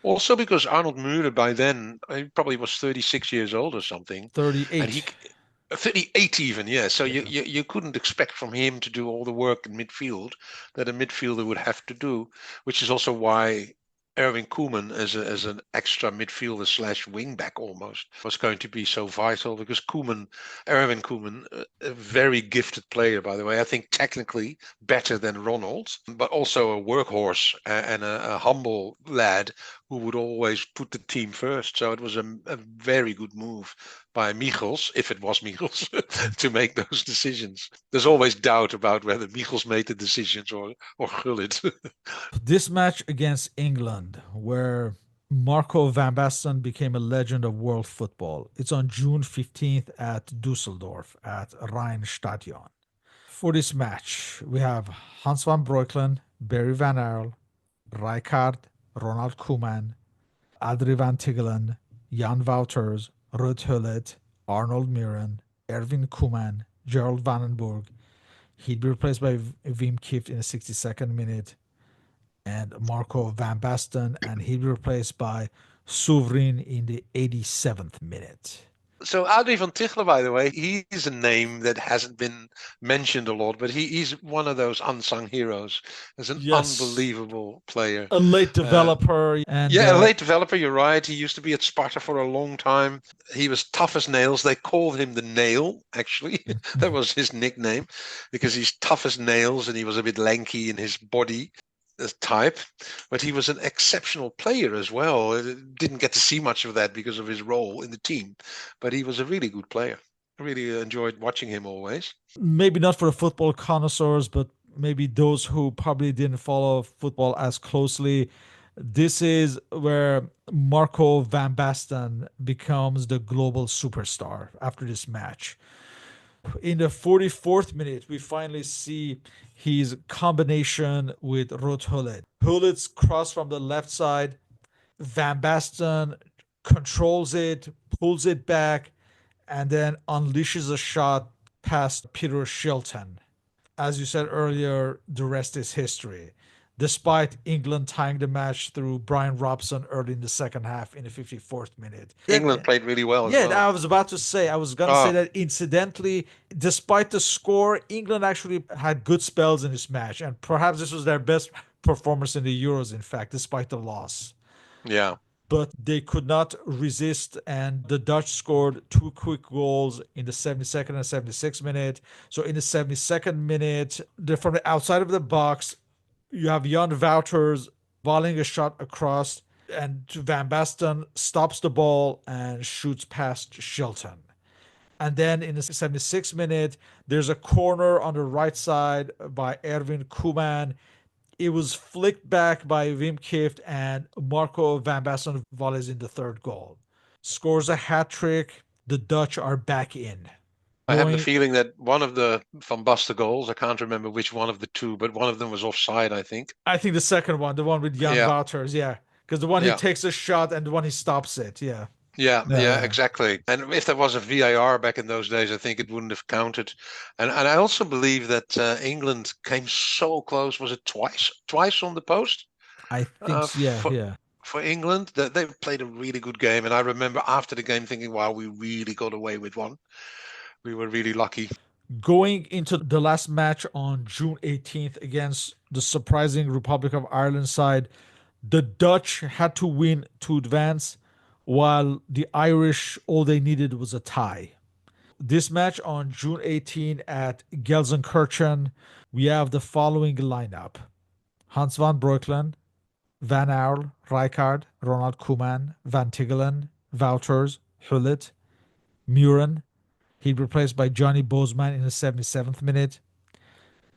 Also because Arnold Muren by then, he probably was 36 years old or something. And he 38. 38 even, yeah. So you, Yeah. you you couldn't expect from him to do all the work in midfield that a midfielder would have to do, which is also why Erwin Koeman as an extra midfielder slash wingback almost was going to be so vital because Erwin Koeman, a very gifted player, by the way. I think technically better than Ronald, but also a workhorse and a humble lad who would always put the team first. So it was a very good move by Michels, if it was Michels, to make those decisions. There's always doubt about whether Michels made the decisions or Gullit. This match against England, where Marco van Basten became a legend of world football. It's on June 15th at Dusseldorf at Rheinstadion. For this match, we have Hans van Breukelen, Barry Van Aerle, Rijkaard, Ronald Koeman, Adrie van Tigelen, Jan Wouters, Ruud Gullit, Arnold Muren, Erwin Koeman, Gerald Vandenberg. He'd be replaced by Wim Kieft in the 62nd minute, and Marco van Basten, and he'd be replaced by Souvrin in the 87th minute. So Adrie van Tichelen, by the way, he's a name that hasn't been mentioned a lot, but he's one of those unsung heroes. He's an Yes, unbelievable player. a late Uh, developer, and yeah, a late developer, you're right. He used to be at Sparta for a long time. He was tough as nails. They called him the Nail, actually. That was his nickname because he's tough as nails and he was a bit lanky in his body type, but he was an exceptional player as well. Didn't get to see much of that because of his role in the team, but he was a really good player. I really enjoyed watching him always. maybe not for the football connoisseurs, but maybe those who probably didn't follow football as closely. This is where Marco van Basten becomes the global superstar after this match. In the 44th minute, we finally see his combination with Ruud Gullit. Gullit's cross from the left side. Van Basten controls it, pulls it back, and then unleashes a shot past Peter Shilton. As you said earlier, the rest is history. Despite England tying the match through Brian Robson early in the second half in the 54th minute. England played really well as Yeah, well. I was about to say, I was going to say Oh, that incidentally, despite the score, England actually had good spells in this match. And perhaps this was their best performance in the Euros, in fact, despite the loss. yeah. But they could not resist, and the Dutch scored two quick goals in the 72nd and 76th minute. So in the 72nd minute, from the outside of the box, you have Jan Wouters volleying a shot across, and Van Basten stops the ball and shoots past Shilton. And then in the 76th minute, there's a corner on the right side by Erwin Koeman. It was flicked back by Wim Kieft, and Marco van Basten volleys in the third goal. Scores a hat trick. The Dutch are back in. I have the Going, feeling that one of the Van Basten goals, I can't remember which one of the two, but one of them was offside, I think. I think the second one, the one with Jan Yeah, Wouters, yeah. Because the one he yeah. takes a shot and the one he stops it, yeah. Yeah, Yeah, yeah, yeah. exactly. And if there was a VAR back in those days, I think it wouldn't have counted. And I also believe that England came so close. Was it twice? Twice on the post I think, so, yeah, for yeah. England. That they played a really good game. And I remember after the game thinking, "Wow, we really got away with one. We were really lucky." Going into the last match on June 18th against the surprising Republic of Ireland side, the Dutch had to win to advance, while the Irish, all they needed was a tie. This match on June 18 at Gelsenkirchen, we have the following lineup: Hans van Breukelen, Van Aerle, Rijkaard, Ronald Koeman, Van Tigelen, Wouters, Gullit, Muren. He'd be replaced by Johnny Bozeman in the 77th minute.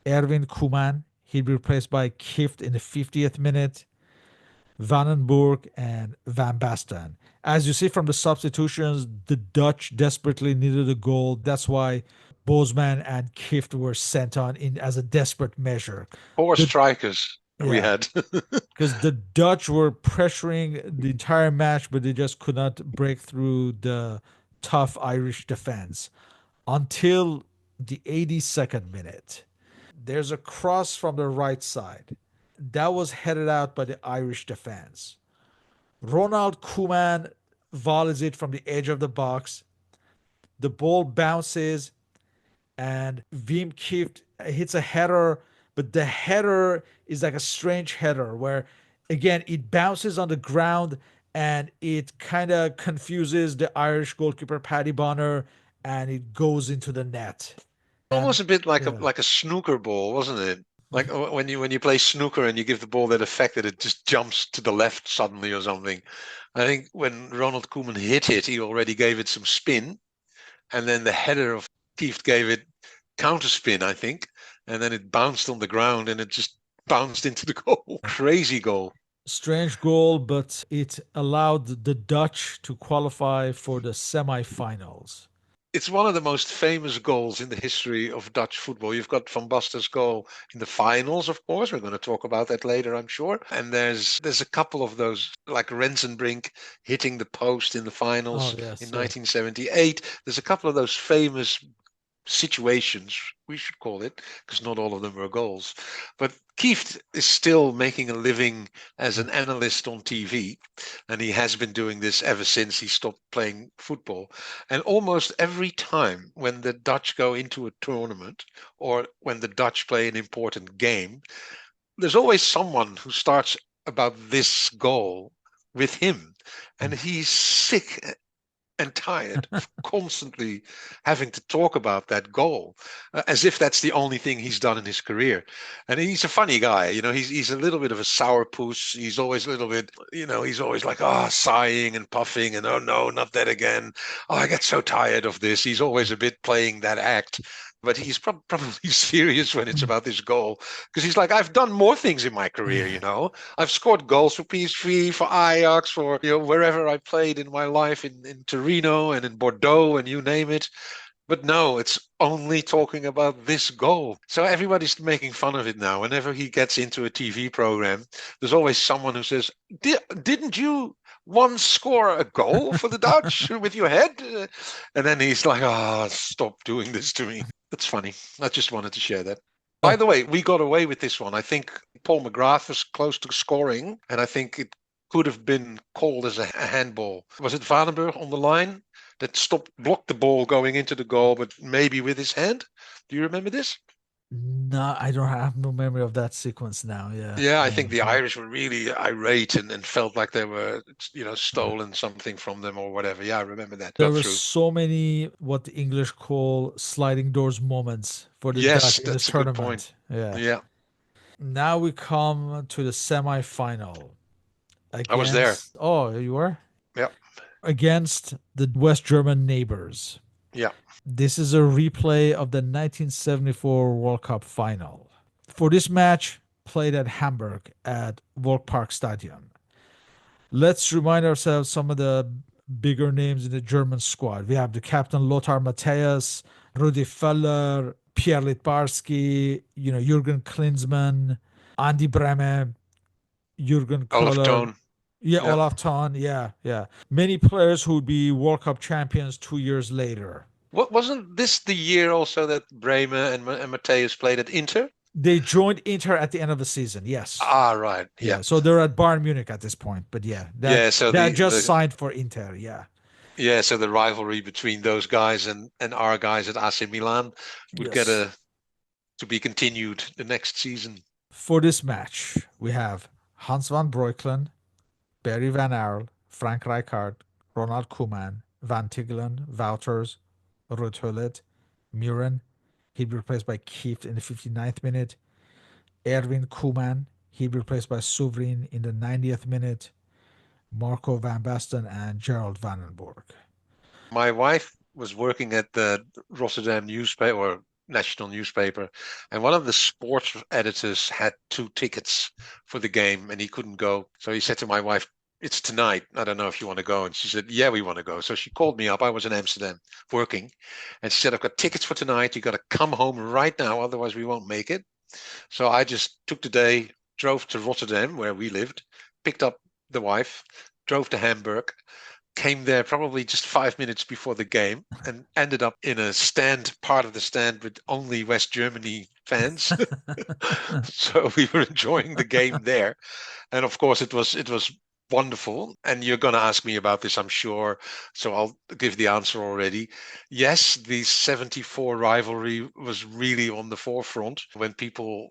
Erwin Koeman. He'd be replaced by Kift in the 50th minute. Vandenberg and Van Basten. As you see from the substitutions, the Dutch desperately needed a goal. That's why Bozeman and Kift were sent on in as a desperate measure. Four The, strikers we yeah, had. because the Dutch were pressuring the entire match, but they just could not break through the tough Irish defense until the 82nd minute. There's a cross from the right side that was headed out by the Irish defense. Ronald Koeman volleys it from the edge of the box. The ball bounces and Wim Kieft hits a header, but the header is like a strange header where, again, it bounces on the ground and it kind of confuses the Irish goalkeeper Paddy Bonner, and it goes into the net. Almost And a bit like a yeah, snooker ball, wasn't it? Like when you play snooker and you give the ball that effect that it just jumps to the left suddenly or something. I think when Ronald Koeman hit it, he already gave it some spin, and then the header of Kieft gave it counter spin, I think, and then it bounced on the ground and it just bounced into the goal. Crazy goal. strange goal, but it allowed the Dutch to qualify for the semifinals. It's one of the most famous goals in the history of Dutch football. You've got Van Basten's goal in the finals, of course. We're going to talk about that later, I'm sure. And there's a couple of those, like Rensenbrink hitting the post in the Oh, finals in yes, yeah. 1978. There's a couple of those famous situations, we should call it, because not all of them were goals. But Kieft is still making a living as an analyst on TV, and he has been doing this ever since he stopped playing football. And almost every time when the Dutch go into a tournament or when the Dutch play an important game, there's always someone who starts about this goal with him, and he's sick and tired of constantly having to talk about that goal, as if that's the only thing he's done in his career. And he's a funny guy, he's a little bit of a sourpuss. He's always a little bit, he's always like, sighing and puffing and, oh no, not that again. Oh, I get so tired of this. He's always a bit playing that act. But he's probably serious when it's about this goal, because he's like, I've done more things in my career, I've scored goals for PSV, for Ajax, for wherever I played in my life, in Torino and in Bordeaux and you name it. But no, it's only talking about this goal. So everybody's making fun of it now. Whenever he gets into a TV program, there's always someone who says, didn't you once score a goal for the Dutch with your head? And then he's like, stop doing this to me. That's funny. I just wanted to share that. By Oh, the way, we got away with this one. I think Paul McGrath was close to scoring, and I think it could have been called as a handball. Was it Vandenberg on the line that blocked the ball going into the goal, but maybe with his hand? Do you remember this? no, I don't have no memory of that sequence now. Yeah. Yeah, I think No, the no. Irish were really irate and felt like they were, stolen something from them or whatever. Yeah, I remember that. There Got were through. so many what the English call sliding doors moments for the Dutch Yes, in this that's a good point. tournament. Yeah. Yeah, Now we come to the semi-final I was there. against, oh, you were? Yeah, Against the West German neighbors. yeah. This is a replay of the 1974 World Cup final. For this match, played at Hamburg at Volkspark Stadion. Let's remind ourselves some of the bigger names in the German squad. We have the captain Lothar Matthäus, Rudi Völler, Pierre Litbarski, Jürgen Klinsmann, Andy Brehme, Jürgen Olaf Köhler. Tone. Yeah, Yeah. Olaf Thon. Yeah, yeah. Many players who would be World Cup champions 2 years later. What wasn't this the year also that Bremer and Mateus played at Inter? They joined Inter at the end of the season. Yes. Ah, right. Yeah. Yeah. So they're at Bayern Munich at this point. But yeah, that Yeah, so that the just the signed for Inter. Yeah. yeah, so the rivalry between those guys and our guys at AC Milan would get Yes. to be continued the next season. For this match, we have Hans van Breukelen, Barry Van Aerle, Frank Rijkaard, Ronald Koeman, Van Tigelen, Wouters, Ruud Gullit, Muren. He'd be replaced by Kieft in the 59th minute. Erwin Koeman. He'd be replaced by Sovereign in the 90th minute. Marco van Basten and Gerald Vandenborg. My wife was working at the Rotterdam newspaper or national newspaper, and one of the sports editors had 2 tickets for the game and he couldn't go. So he said to my wife, it's tonight. I don't know if you want to go. And she said, yeah, we want to go. So she called me up. I was in Amsterdam working. And she said, I've got tickets for tonight. You got to come home right now. Otherwise, we won't make it. So I just took the day, drove to Rotterdam, where we lived, picked up the wife, drove to Hamburg, came there probably just 5 minutes before the game, and ended up in a part of the stand with only West Germany fans. So we were enjoying the game there. And of course, it was wonderful. And you're going to ask me about this, I'm sure. So I'll give the answer already. Yes, the 74 rivalry was really on the forefront when people,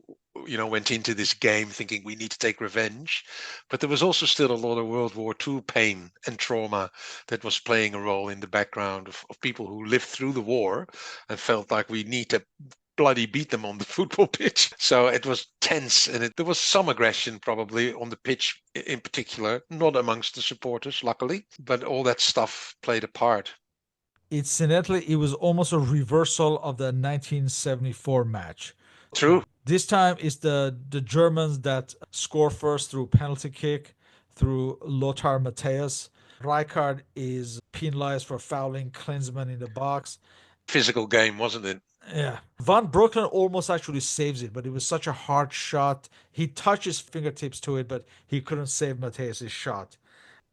went into this game thinking we need to take revenge. But there was also still a lot of World War II pain and trauma that was playing a role in the background of people who lived through the war and felt like we need to bloody beat them on the football pitch. So it was tense, and there was some aggression probably on the pitch in particular, not amongst the supporters, luckily, but all that stuff played a part. Incidentally, it was almost a reversal of the 1974 match. True. This time it's the Germans that score first through penalty kick through Lothar Matthäus. Rijkaard is penalized for fouling Klinsmann in the box. Physical game, wasn't it? Yeah. Van Broeklen almost actually saves it, but it was such a hard shot. He touched his fingertips to it, but he couldn't save Matthäus' shot.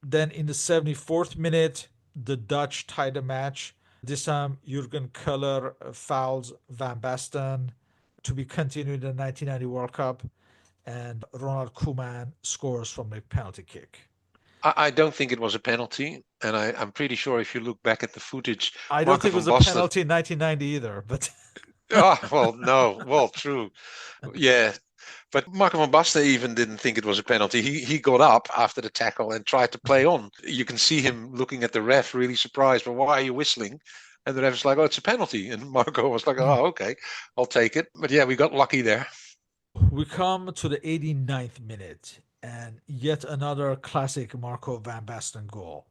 Then in the 74th minute, the Dutch tied the match. This time, Jurgen Keller fouls Van Basten to be continued in the 1990 World Cup, and Ronald Koeman scores from a penalty kick. I don't think it was a penalty, and I'm pretty sure if you look back at the footage, I don't Marco think it van was a Basten. penalty in 1990 either, but Well, no, well, true, yeah. But Marco van Basten even didn't think it was a penalty. He got up after the tackle and tried to play on. You can see him looking at the ref, really surprised. But why are you whistling? And the ref's like, "Oh, it's a penalty." And Marco was like, "Oh, okay, I'll take it." But yeah, we got lucky there. we come to the 89th minute and yet another classic Marco van Basten goal.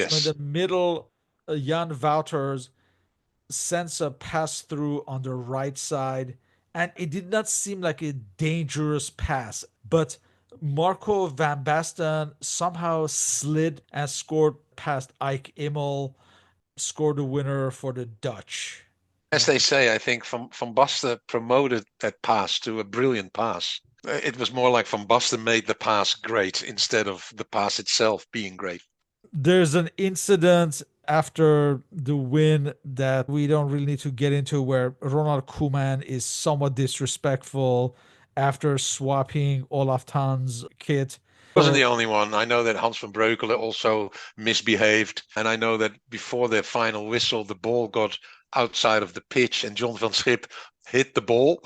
So in Yes. the middle, Jan Wouters sends a pass through on the right side, and it did not seem like a dangerous pass, but Marco van Basten somehow slid and scored past Ike Immel, scored the winner for the Dutch. As they say, I think Van Basten promoted that pass to a brilliant pass. It was more like Van Basten made the pass great instead of the pass itself being great. There's an incident after the win that we don't really need to get into where Ronald Koeman is somewhat disrespectful after swapping Olaf Tan's kit. Wasn't the only one. I know that Hans van Breukelen also misbehaved. And I know that before the final whistle, the ball got outside of the pitch and John van Schip hit the ball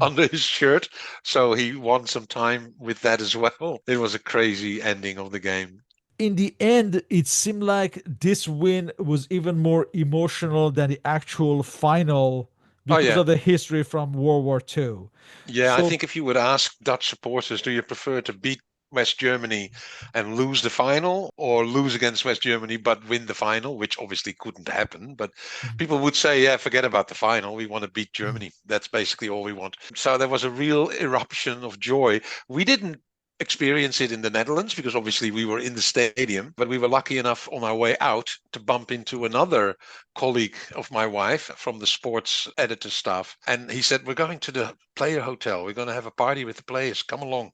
under his shirt. So he won some time with that as well. It was a crazy ending of the game. In the end, it seemed like this win was even more emotional than the actual final Oh, because yeah. of the history from World War II. Yeah, I So think if you would ask Dutch supporters, do you prefer to beat West Germany and lose the final or lose against West Germany but win the final, which obviously couldn't happen. But people would say, yeah, forget about the final. We want to beat Germany. That's basically all we want. So there was a real eruption of joy. We didn't experience it in the Netherlands because obviously we were in the stadium, but we were lucky enough on our way out to bump into another colleague of my wife from the sports editor staff. And he said, "We're going to the player hotel. We're going to have a party with the players. Come along."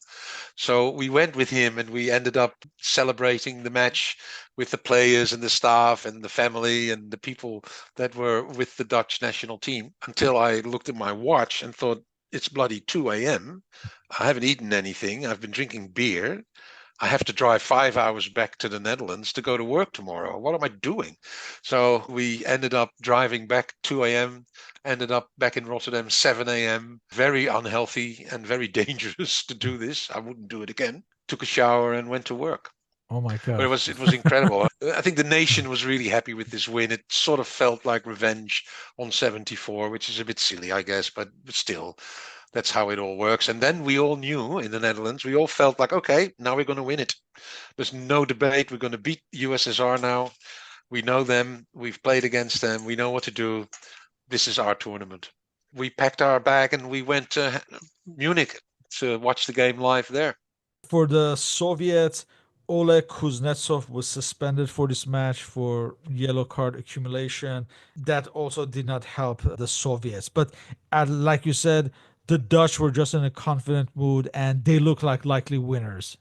So we went with him and we ended up celebrating the match with the players and the staff and the family and the people that were with the Dutch national team until I looked at my watch and thought, it's bloody 2 a.m. I haven't eaten anything. I've been drinking beer. I have to drive 5 hours back to the Netherlands to go to work tomorrow. What am I doing? So we ended up driving back 2 a.m., ended up back in Rotterdam 7 a.m. Very unhealthy and very dangerous to do this. I wouldn't do it again. Took a shower and went to work. oh my But it god. was it was incredible. I think the nation was really happy with this win. It sort of felt like revenge on 74, which is a bit silly, I guess, but still, that's how it all works. And then we all knew in the Netherlands, we all felt like, okay, now we're going to win it. There's no debate. We're going to beat USSR now. We know them. We've played against them. We know what to do. This is our tournament. We packed our bag and we went to Munich to watch the game live there. For the Soviets, Oleg Kuznetsov was suspended for this match for yellow card accumulation. That also did not help the Soviets. But like you said, the Dutch were just in a confident mood and they looked like likely winners,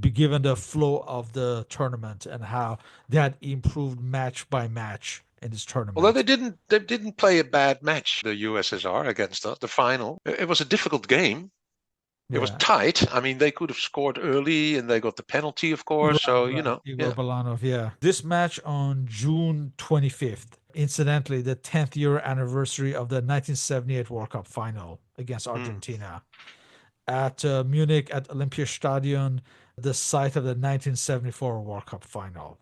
given the flow of the tournament and how they had improved match by match in this Although tournament. they didn't play a bad match, the USSR against us, the final. It was a difficult game. It was Yeah. tight. I mean, they could have scored early and they got the penalty, of course. Right, So, right. Igor yeah. Balanov, yeah. This match on June 25th, incidentally, the 10th year anniversary of the 1978 World Cup final against Mm. Argentina at Munich at Olympiastadion, the site of the 1974 World Cup final.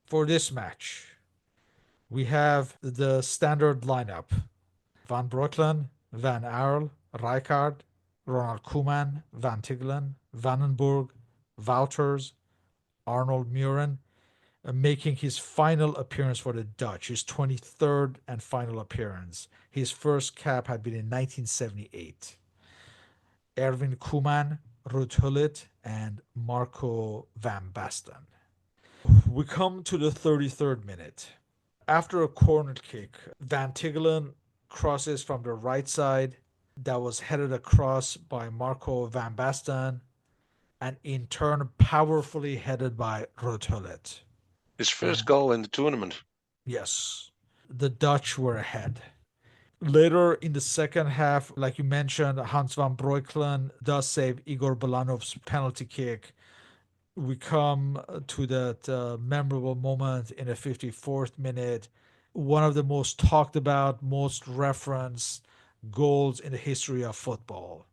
For this match, we have the standard lineup: Van Breukelen, Van Aerle, Rijkaard, Ronald Koeman, Van Tigelen, Vandenberg, Wouters, Arnold Muren, making his final appearance for the Dutch, his 23rd and final appearance. His first cap had been in 1978. Erwin Koeman, Ruud Gullit, and Marco van Basten. We come to the 33rd minute. After a corner kick, Van Tigelen crosses from the right side that was headed across by Marco van Basten and in turn powerfully headed by Ruud Gullit. His first And goal in the tournament. yes, the Dutch were ahead. Later in the second half, like you mentioned, Hans van Breukelen does save Igor Balanov's penalty kick. We come to that memorable moment in the 54th minute, one of the most talked about, most referenced goals in the history of football,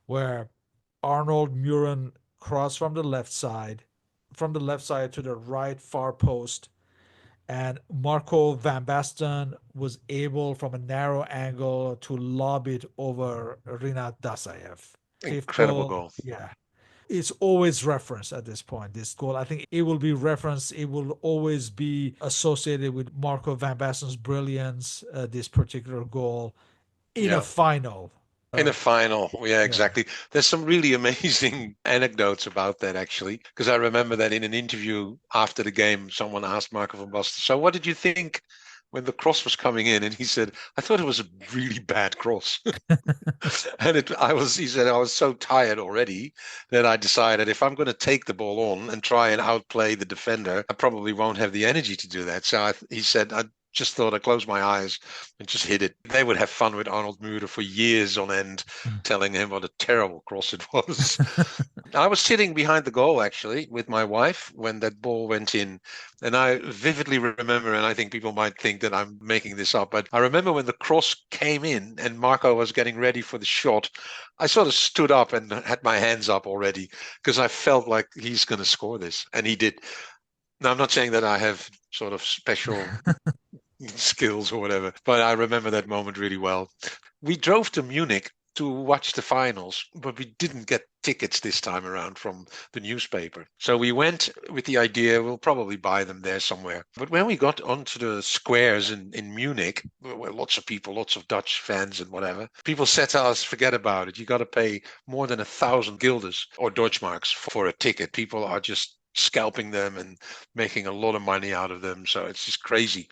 where Arnold Muren crossed from the left side to the right far post, and Marco van Basten was able, from a narrow angle, to lob it over Rinat Dasaev. Fifth Incredible goal, goal. yeah. It's always referenced at this point, this goal. I think it will be referenced, it will always be associated with Marco van Basten's brilliance, this particular goal in a Yeah. final. In a final. Yeah, Yeah. exactly. There's some really amazing anecdotes about that, actually, because I remember that in an interview after the game, someone asked Marco van Basten, so what did you think when the cross was coming in? And he said, I thought it was a really bad cross. And he said, I was so tired already that I decided if I'm going to take the ball on and try and outplay the defender, I probably won't have the energy to do that. So he said, I just thought I'd close my eyes and just hit it. They would have fun with Arnold Muir for years on end, telling him what a terrible cross it was. I was sitting behind the goal actually with my wife when that ball went in. And I vividly remember, and I think people might think that I'm making this up, but I remember when the cross came in and Marco was getting ready for the shot, I sort of stood up and had my hands up already because I felt like he's going to score this. And he did. Now, I'm not saying that I have sort of special skills or whatever, but I remember that moment really well. We drove to Munich to watch the finals, but we didn't get tickets this time around from the newspaper. So we went with the idea we'll probably buy them there somewhere. But when we got onto the squares in Munich, where lots of people, lots of Dutch fans and whatever, people said to us, forget about it. You got to pay more than 1,000 guilders or Deutschmarks for a ticket. People are just scalping them and making a lot of money out of them. So it's just crazy.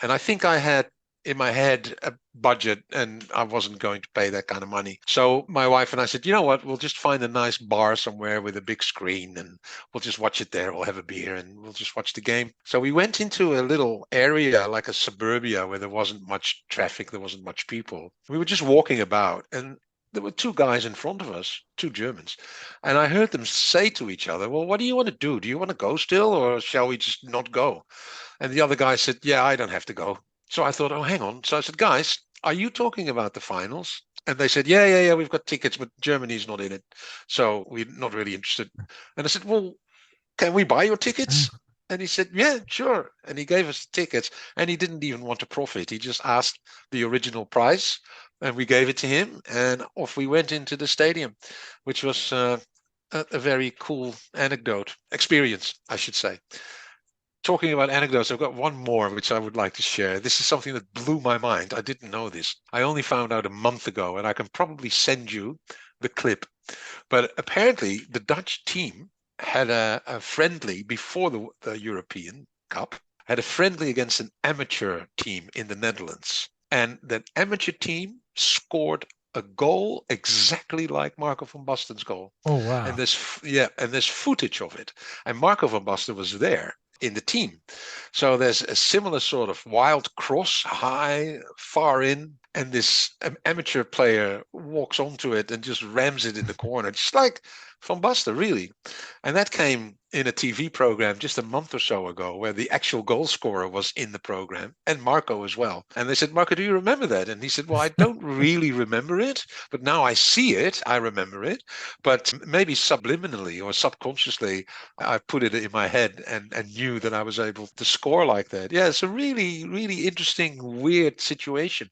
And I think I had in my head a budget and I wasn't going to pay that kind of money. So my wife and I said, you know what, we'll just find a nice bar somewhere with a big screen and we'll just watch it there. We'll have a beer and we'll just watch the game. So we went into a little area like a suburbia where there wasn't much traffic, there wasn't much people. We were just walking about and there were two guys in front of us, two Germans. And I heard them say to each other, well, what do you want to do? Do you want to go still or shall we just not go? And the other guy said, yeah, I don't have to go. So I thought, oh, hang on. So I said, guys, are you talking about the finals? And they said, yeah, we've got tickets, but Germany's not in it. So we're not really interested. And I said, well, can we buy your tickets? And he said, yeah, sure. And he gave us tickets and he didn't even want to profit. He just asked the original price and we gave it to him. And off we went into the stadium, which was a very cool experience, I should say. Talking about anecdotes, I've got one more which I would like to share. This is something that blew my mind. I didn't know this. I only found out a month ago, and I can probably send you the clip. But apparently, the Dutch team had a friendly before the European Cup, had a friendly against an amateur team in the Netherlands. And that amateur team scored a goal exactly like Marco van Basten's goal. Oh, And wow. there's footage of it. And Marco van Basten was there. in the team. So there's a similar sort of wild cross, high, far in, and this amateur player walks onto it and just rams it in the corner, just like Van Basten, really. And that came in a TV program just a month or so ago, where the actual goal scorer was in the program, and Marco as well. And they said, Marco, do you remember that? And he said, well, I don't really remember it, but now I see it, I remember it. But maybe subliminally or subconsciously, I put it in my head and knew that I was able to score like that. Yeah, it's a really, really interesting, weird situation.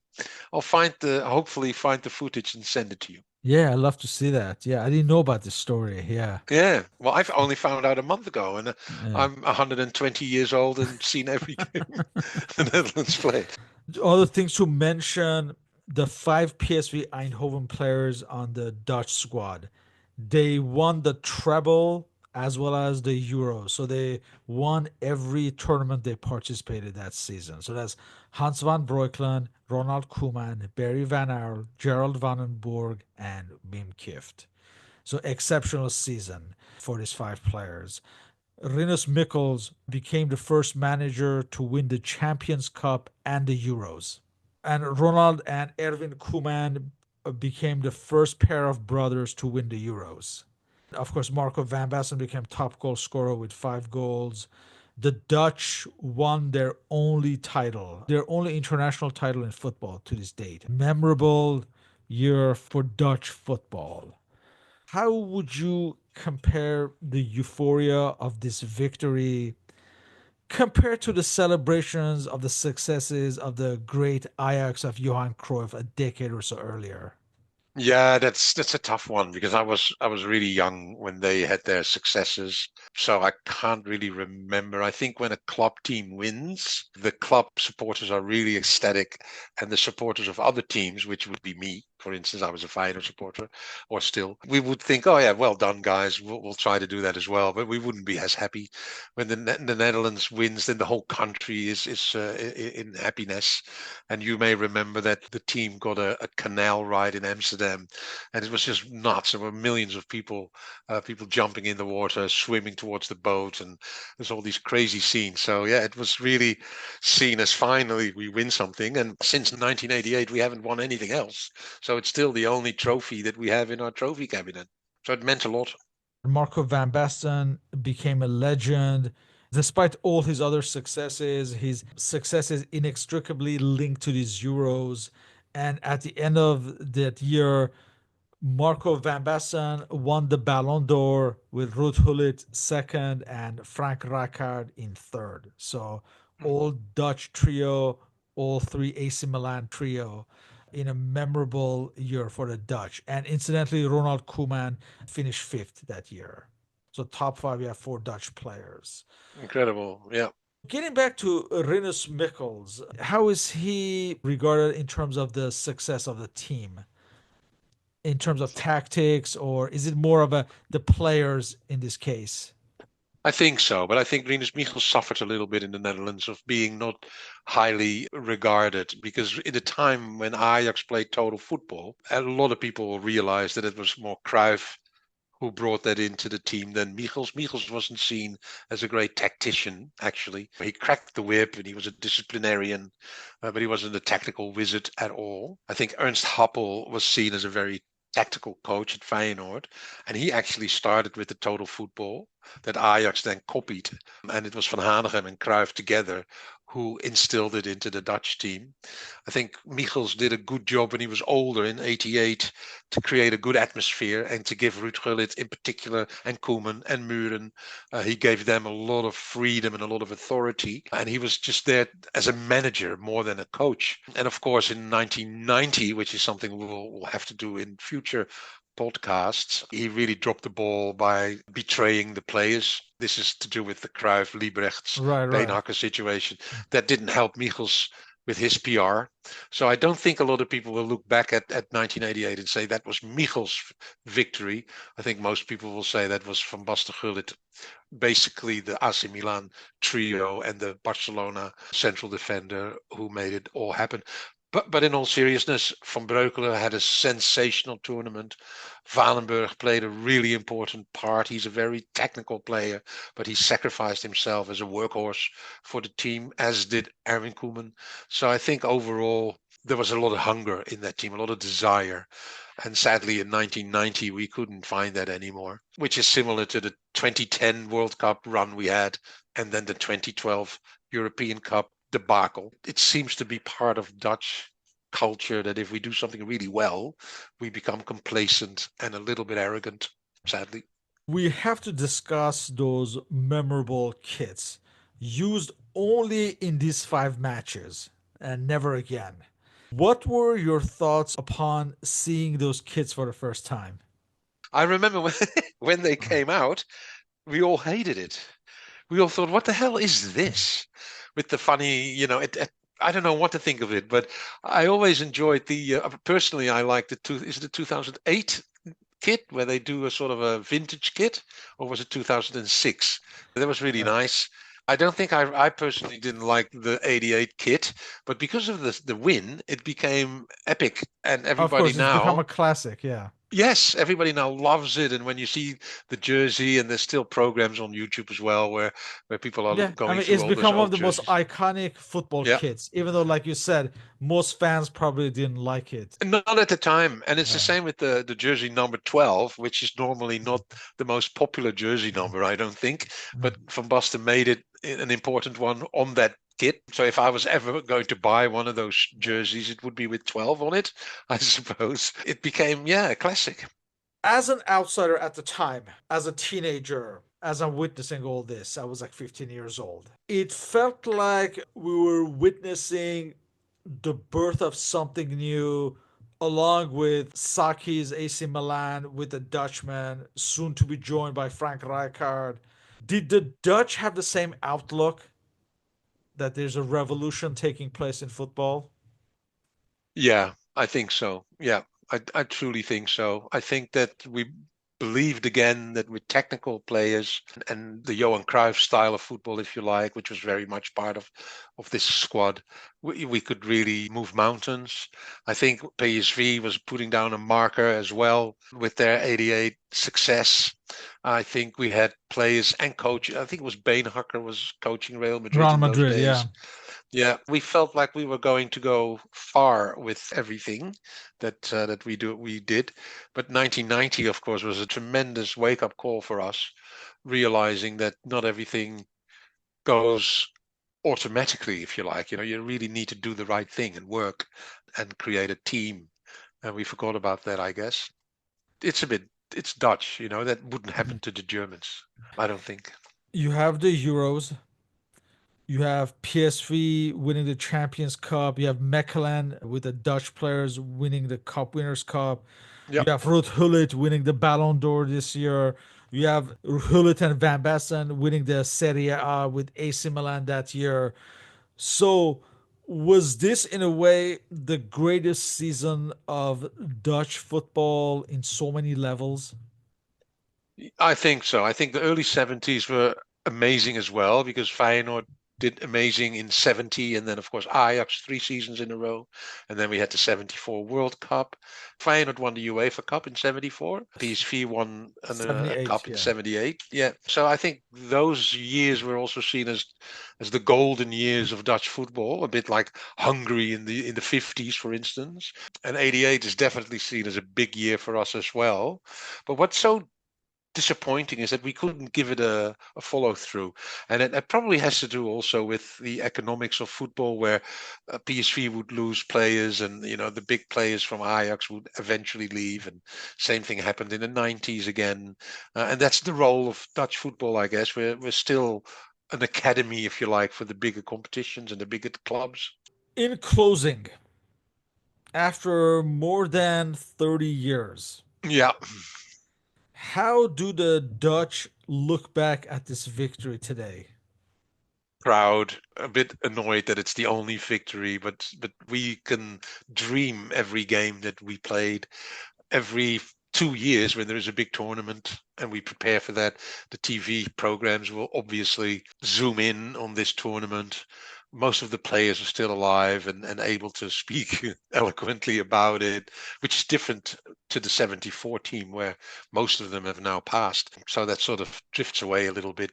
I'll hopefully find the footage and send it to you. Yeah, I'd love to see that. Yeah, I didn't know about this story. Yeah. Yeah, well, I've only found out a month ago, and Yeah. I'm 120 years old and seen every game the Netherlands play. Other things to mention, the five PSV Eindhoven players on the Dutch squad. They won the treble as well as the Euro. So they won every tournament they participated that season. So that's Hans van Breukelen, Ronald Koeman, Barry Van Aert, Gerald Vandenborg, and Wim Kieft. So exceptional season for these five players. Rinus Michels became the first manager to win the Champions Cup and the Euros. And Ronald and Erwin Koeman became the first pair of brothers to win the Euros. Of course, Marco van Basten became top goal scorer with 5 goals. The Dutch won their only international title in football to this date. Memorable year for Dutch football. How would you compare the euphoria of this victory compared to the celebrations of the successes of the great Ajax of Johan Cruyff a decade or so earlier? Yeah, that's a tough one because I was really young when they had their successes, so I can't really remember. I think when a club team wins, the club supporters are really ecstatic, and the supporters of other teams, which would be me, for instance, I was a Feyenoord supporter, or still, we would think, oh yeah, well done, guys. We'll try to do that as well, but we wouldn't be as happy when the Netherlands wins. Then the whole country is in happiness, and you may remember that the team got a canal ride in Amsterdam, and it was just nuts. There were millions of people jumping in the water, swimming towards the boat, and there's all these crazy scenes. So yeah, it was really seen as finally we win something. And since 1988, we haven't won anything else. So it's still the only trophy that we have in our trophy cabinet. So it meant a lot. Marco van Basten became a legend. Despite all his success is inextricably linked to these Euros. And at the end of that year, Marco van Basten won the Ballon d'Or with Ruud Gullit second and Frank Rijkaard in third. So all Dutch trio, all three AC Milan trio in a memorable year for the Dutch. And incidentally, Ronald Koeman finished fifth that year. So top five, we have four Dutch players. Incredible. Yeah. Getting back to Rinus Michels, how is he regarded in terms of the success of the team? In terms of tactics, or is it more of the players in this case? I think so, but I think Rinus Michels suffered a little bit in the Netherlands of being not highly regarded because in the time when Ajax played total football, a lot of people realized that it was more Cruyff who brought that into the team than Michels. Michels wasn't seen as a great tactician, actually. He cracked the whip and he was a disciplinarian, but he wasn't a tactical wizard at all. I think Ernst Happel was seen as a very tactical coach at Feyenoord, and he actually started with the total football that Ajax then copied. And it was Van Hanegem and Cruyff together who instilled it into the Dutch team. I think Michels did a good job when he was older in '88 to create a good atmosphere and to give Ruud Gullit in particular and Koeman and Muren. He gave them a lot of freedom and a lot of authority. And he was just there as a manager more than a coach. And of course, in 1990, which is something we'll have to do in future podcasts, he really dropped the ball by betraying the players. This is to do with the Cruyff, Liebrechts, Right. Beenhakker situation. That didn't help Michels with his PR. So I don't think a lot of people will look back at 1988 and say that was Michels' victory. I think most people will say that was Van Basten, Gullit, basically the AC Milan trio and the Barcelona central defender who made it all happen. But in all seriousness, Van Breukelen had a sensational tournament. Valenberg played a really important part. He's a very technical player, but he sacrificed himself as a workhorse for the team, as did Erwin Koeman. So I think overall there was a lot of hunger in that team, a lot of desire. And sadly, in 1990, we couldn't find that anymore, which is similar to the 2010 World Cup run we had, and then the 2012 European Cup debacle. It seems to be part of Dutch culture that if we do something really well, we become complacent and a little bit arrogant, sadly. We have to discuss those memorable kits used only in these 5 matches and never again. What were your thoughts upon seeing those kits for the first time? I remember when, when they came out, we all hated it. We all thought, what the hell is this? With the funny, I don't know what to think of it, but I always enjoyed personally, I liked is it the 2008 kit where they do a sort of a vintage kit, or was it 2006? That was really Right. nice. I don't think I personally didn't like the 88 kit, but because of the win, it became epic. And Of everybody course, it's become a now, classic, yeah. yes, everybody now loves it. And when you see the jersey, and there's still programs on YouTube as well where people are Yeah, I going mean, through it's all those become one of old the most jerseys. iconic football Yeah. kits, even though, like you said, most fans probably didn't like it. Not at the time. And it's the Yeah. same with the jersey number 12, which is normally not the most popular jersey number, I don't think. But Mm. Van Basten made it an important one on that kit. So if I was ever going to buy one of those jerseys, it would be with 12 on it, I suppose. It became, yeah, a classic. As an outsider at the time, as a teenager, as I'm witnessing all this, I was like 15 years old. It felt like we were witnessing the birth of something new, along with Saki's AC Milan with the Dutchman, soon to be joined by Frank Rijkaard. Did the Dutch have the same outlook that there's a revolution taking place in football? Yeah, I think so. Yeah, I truly think so. I think that we believed again that with technical players and the Johan Cruyff style of football, if you like, which was very much part of this squad, we could really move mountains. I think PSV was putting down a marker as well with their 88 success. I think we had players and coach. I think it was Beenhakker was coaching Real Madrid Real in those Madrid, yeah. days. Yeah, we felt like we were going to go far with everything that we did. But 1990, of course, was a tremendous wake-up call for us, realizing that not everything goes automatically, if you like. You really need to do the right thing and work and create a team. And we forgot about that, I guess. It's Dutch, that wouldn't happen to the Germans, I don't think. You have the Euros. You have PSV winning the Champions Cup. You have Mechelen with the Dutch players winning the Cup Winners' Cup. You Yeah. have Ruud Gullit winning the Ballon d'Or this year. You have Gullit and Van Basten winning the Serie A with AC Milan that year. So, was this in a way the greatest season of Dutch football in so many levels? I think so. I think the early 70s were amazing as well because Feyenoord did amazing in 70 and then of course Ajax 3 seasons in a row and then we had the 74 World Cup. Feyenoord won the UEFA Cup in 74. PSV won a 78, cup in yeah. 78. Yeah. So I think those years were also seen as the golden years of Dutch football, a bit like Hungary in the 50s for instance. And 88 is definitely seen as a big year for us as well. But what's so disappointing is that we couldn't give it a follow through. And it probably has to do also with the economics of football, where PSV would lose players and, the big players from Ajax would eventually leave. And same thing happened in the 90s again. And that's the role of Dutch football, I guess. We're still an academy, if you like, for the bigger competitions and the bigger clubs. In closing, after more than 30 years, Yeah, how do the Dutch look back at this victory today? proud, a bit annoyed that it's the only victory, but we can dream every game that we played. Every 2 years when there is a big tournament and we prepare for that, the TV programs will obviously zoom in on this tournament. most of the players are still alive and able to speak eloquently about it, which is different to the 74 team where most of them have now passed. So that sort of drifts away a little bit.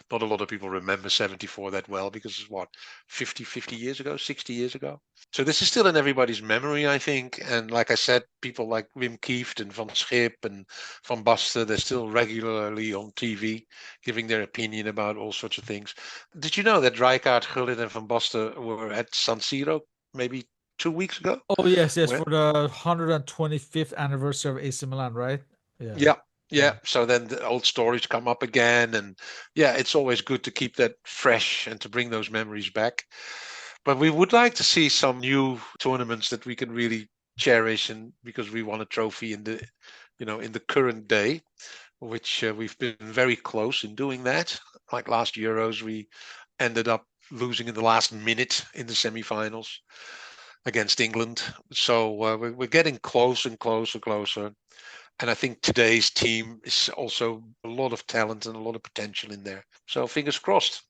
Not a lot of people remember 74 that well because it's what, 50 years ago, 60 years ago. So this is still in everybody's memory, I think. And like I said, people like Wim Kieft and Van Schip and Van Basten, they're still regularly on TV giving their opinion about all sorts of things. Did you know that Rijkaard, Gullit and Van Basten were at San Siro maybe 2 weeks ago? Oh yes, yes, Where, for the 125th anniversary of AC Milan, right? Yeah, yeah, yeah. yeah. So then the old stories come up again. And yeah, it's always good to keep that fresh and to bring those memories back. But we would like to see some new tournaments that we can really cherish, and because we won a trophy in the current day, which we've been very close in doing that. Like last Euros, we ended up losing in the last minute in the semi-finals against England. So we're getting close and closer, closer. And I think today's team is also a lot of talent and a lot of potential in there. So fingers crossed.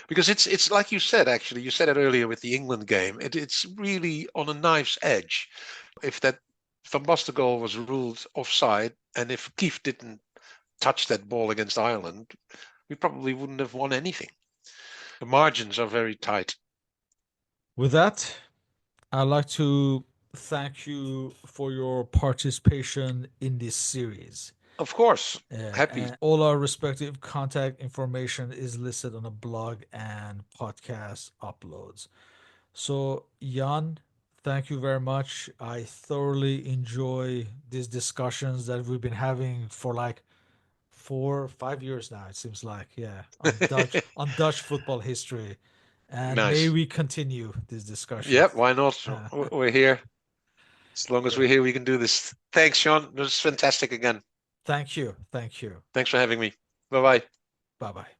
Because it's like you said, actually, you said it earlier with the England game. It's really on a knife's edge. If that Van Basten goal was ruled offside, and if Keefe didn't touch that ball against Ireland, we probably wouldn't have won anything. The margins are very tight. With that, I'd like to thank you for your participation in this series. Of course, happy. And all our respective contact information is listed on the blog and podcast uploads. So, Jan, thank you very much. I thoroughly enjoy these discussions that we've been having for like 4 5 years now. It seems like, yeah, on Dutch football history, and may Nice. we continue these Yeah, discussions. why not? We're here. As long as we're Great. here, we can do this. Thanks, Sean. It was fantastic again. Thank you. Thank you. Thanks for having me. Bye bye. Bye bye.